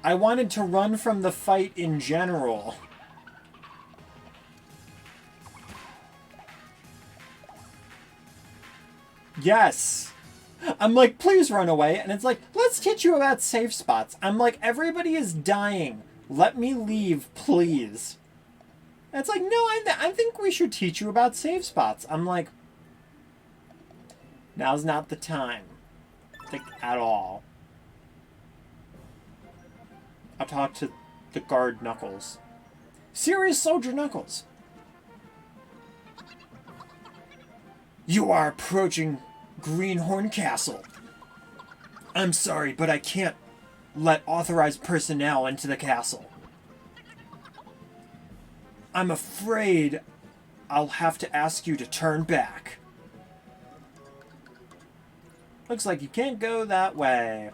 I wanted to run from the fight in general. Yes. I'm like, please run away. And it's like, let's teach you about safe spots. I'm like, everybody is dying. Let me leave, please. And it's like, no, I think we should teach you about safe spots. I'm like, now's not the time. Like, at all. I'll talk to the guard Knuckles. Serious Soldier Knuckles. You are approaching Greenhorn Castle. I'm sorry, but I can't let authorized personnel into the castle. I'm afraid I'll have to ask you to turn back. Looks like you can't go that way.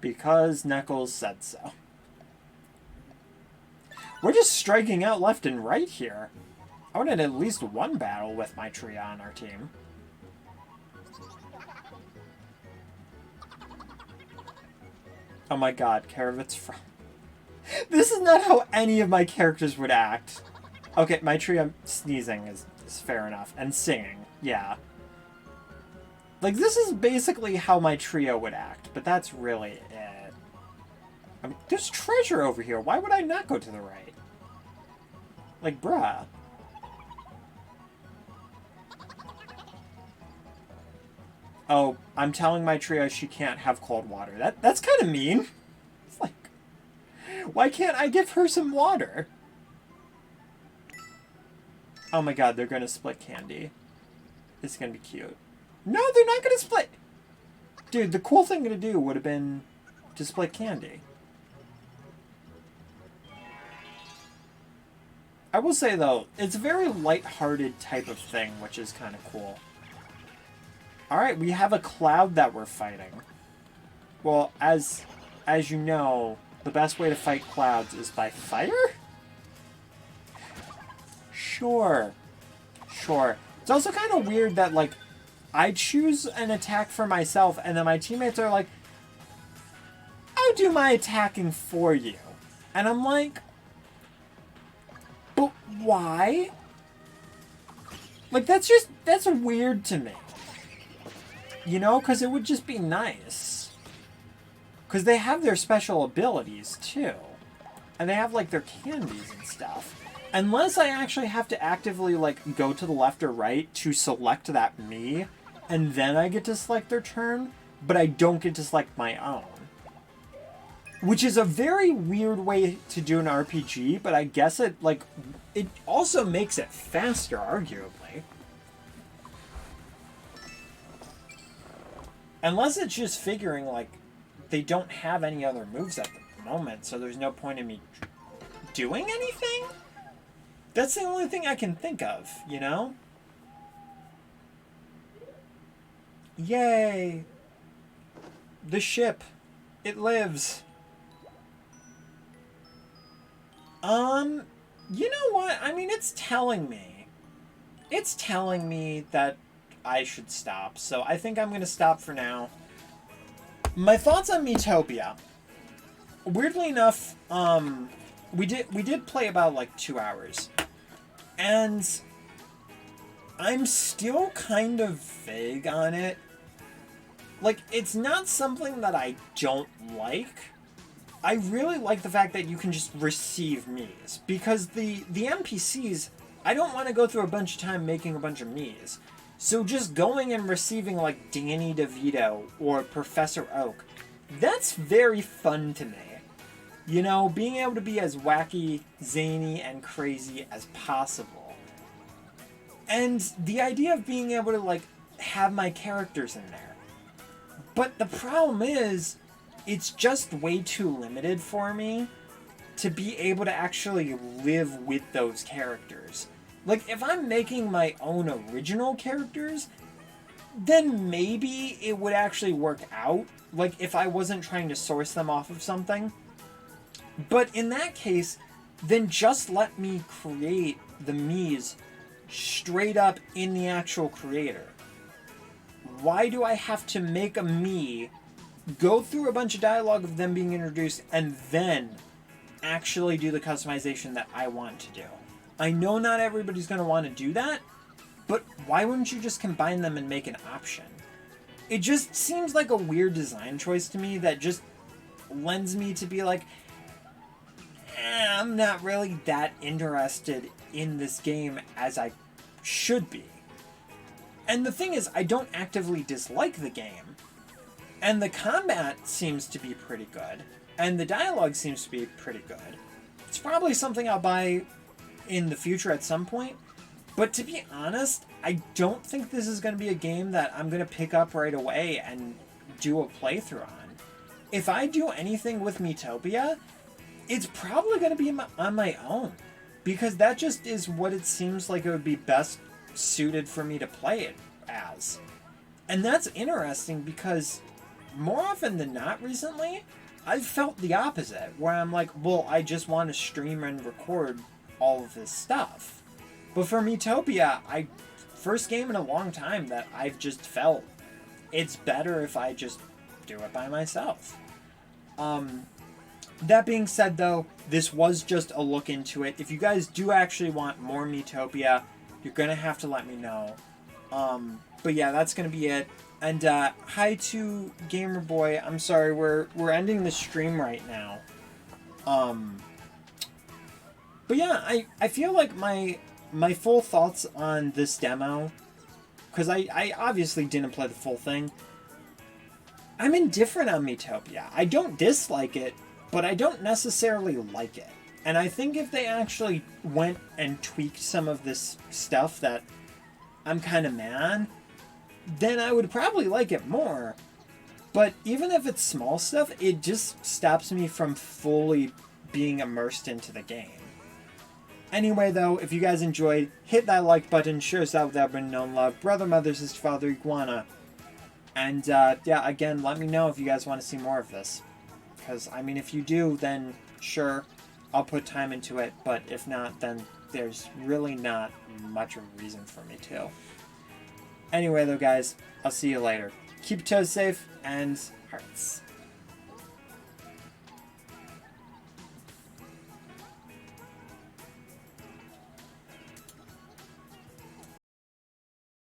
Because Knuckles said so. We're just striking out left and right here. I wanted at least one battle with my trio on our team. Oh my god, Karavit's from... This is not how any of my characters would act. Okay, my trio sneezing is fair enough. And singing, yeah. Like, this is basically how my trio would act, but that's really it. I mean, there's treasure over here. Why would I not go to the right? Like, bruh. Oh, I'm telling my trio she can't have cold water. That's kind of mean. It's like, why can't I give her some water? Oh my god, they're gonna split candy. This is gonna be cute. No, they're not gonna split. Dude, the cool thing to do would have been to split candy. I will say though, it's a very light-hearted type of thing, which is kind of cool. Alright, we have a cloud that we're fighting. Well, as you know, the best way to fight clouds is by fire? Sure. Sure. It's also kind of weird that, like, I choose an attack for myself, and then my teammates are like, I'll do my attacking for you. And I'm like, but why? Like, that's weird to me. You know, because it would just be nice. Because they have their special abilities, too. And they have, like, their candies and stuff. Unless I actually have to actively, like, go to the left or right to select that me, and then I get to select their turn, but I don't get to select my own. Which is a very weird way to do an RPG, but I guess it, like, it also makes it faster, arguably. Unless it's just figuring, like, they don't have any other moves at the moment, so there's no point in me doing anything? That's the only thing I can think of, you know? Yay! The ship. It lives. You know what? I mean, it's telling me. It's telling me that I should stop, so I think I'm gonna stop for now. My thoughts on Miitopia. Weirdly enough, we did play about like 2 hours, and I'm still kind of vague on it. Like, it's not something that I don't like. I really like the fact that you can just receive Miis, because the NPCs, I don't want to go through a bunch of time making a bunch of Miis. So just going and receiving, like, Danny DeVito or Professor Oak, that's very fun to me. You know, being able to be as wacky, zany, and crazy as possible. And the idea of being able to, like, have my characters in there. But the problem is, it's just way too limited for me to be able to actually live with those characters. Like, if I'm making my own original characters, then maybe it would actually work out. Like, if I wasn't trying to source them off of something. But in that case, then just let me create the Miis straight up in the actual creator. Why do I have to make a Mii, go through a bunch of dialogue of them being introduced, and then actually do the customization that I want to do? I know not everybody's going to want to do that, but why wouldn't you just combine them and make an option? It just seems like a weird design choice to me that just lends me to be like, I'm not really that interested in this game as I should be. And the thing is, I don't actively dislike the game. And the combat seems to be pretty good. And the dialogue seems to be pretty good. It's probably something I'll buy in the future at some point. But to be honest, I don't think this is going to be a game that I'm going to pick up right away and do a playthrough on. If I do anything with Miitopia, it's probably going to be on my own. Because that just is what it seems like it would be best suited for me to play it as. And that's interesting because more often than not recently, I've felt the opposite, where I'm like, well, I just want to stream and record all of this stuff. But for Miitopia, first game in a long time that I've just felt it's better if I just do it by myself. That being said, though, this was just a look into it. If you guys do actually want more Miitopia, you're going to have to let me know. But yeah, that's going to be it. And hi to Gamer Boy. I'm sorry, we're ending the stream right now. But yeah, I feel like my full thoughts on this demo, because I obviously didn't play the full thing. I'm indifferent on Miitopia. I don't dislike it, but I don't necessarily like it. And I think if they actually went and tweaked some of this stuff that I'm kind of mad, then I would probably like it more. But even if it's small stuff, it just stops me from fully being immersed into the game. Anyway, though, if you guys enjoyed, hit that like button, share us out with everyone known love, brother, mother, sister, father, iguana. And, yeah, again, let me know if you guys want to see more of this. Because, I mean, if you do, then sure, I'll put time into it. But if not, then there's really not much of a reason for me to. Anyway, though, guys, I'll see you later. Keep your toes safe, and hearts.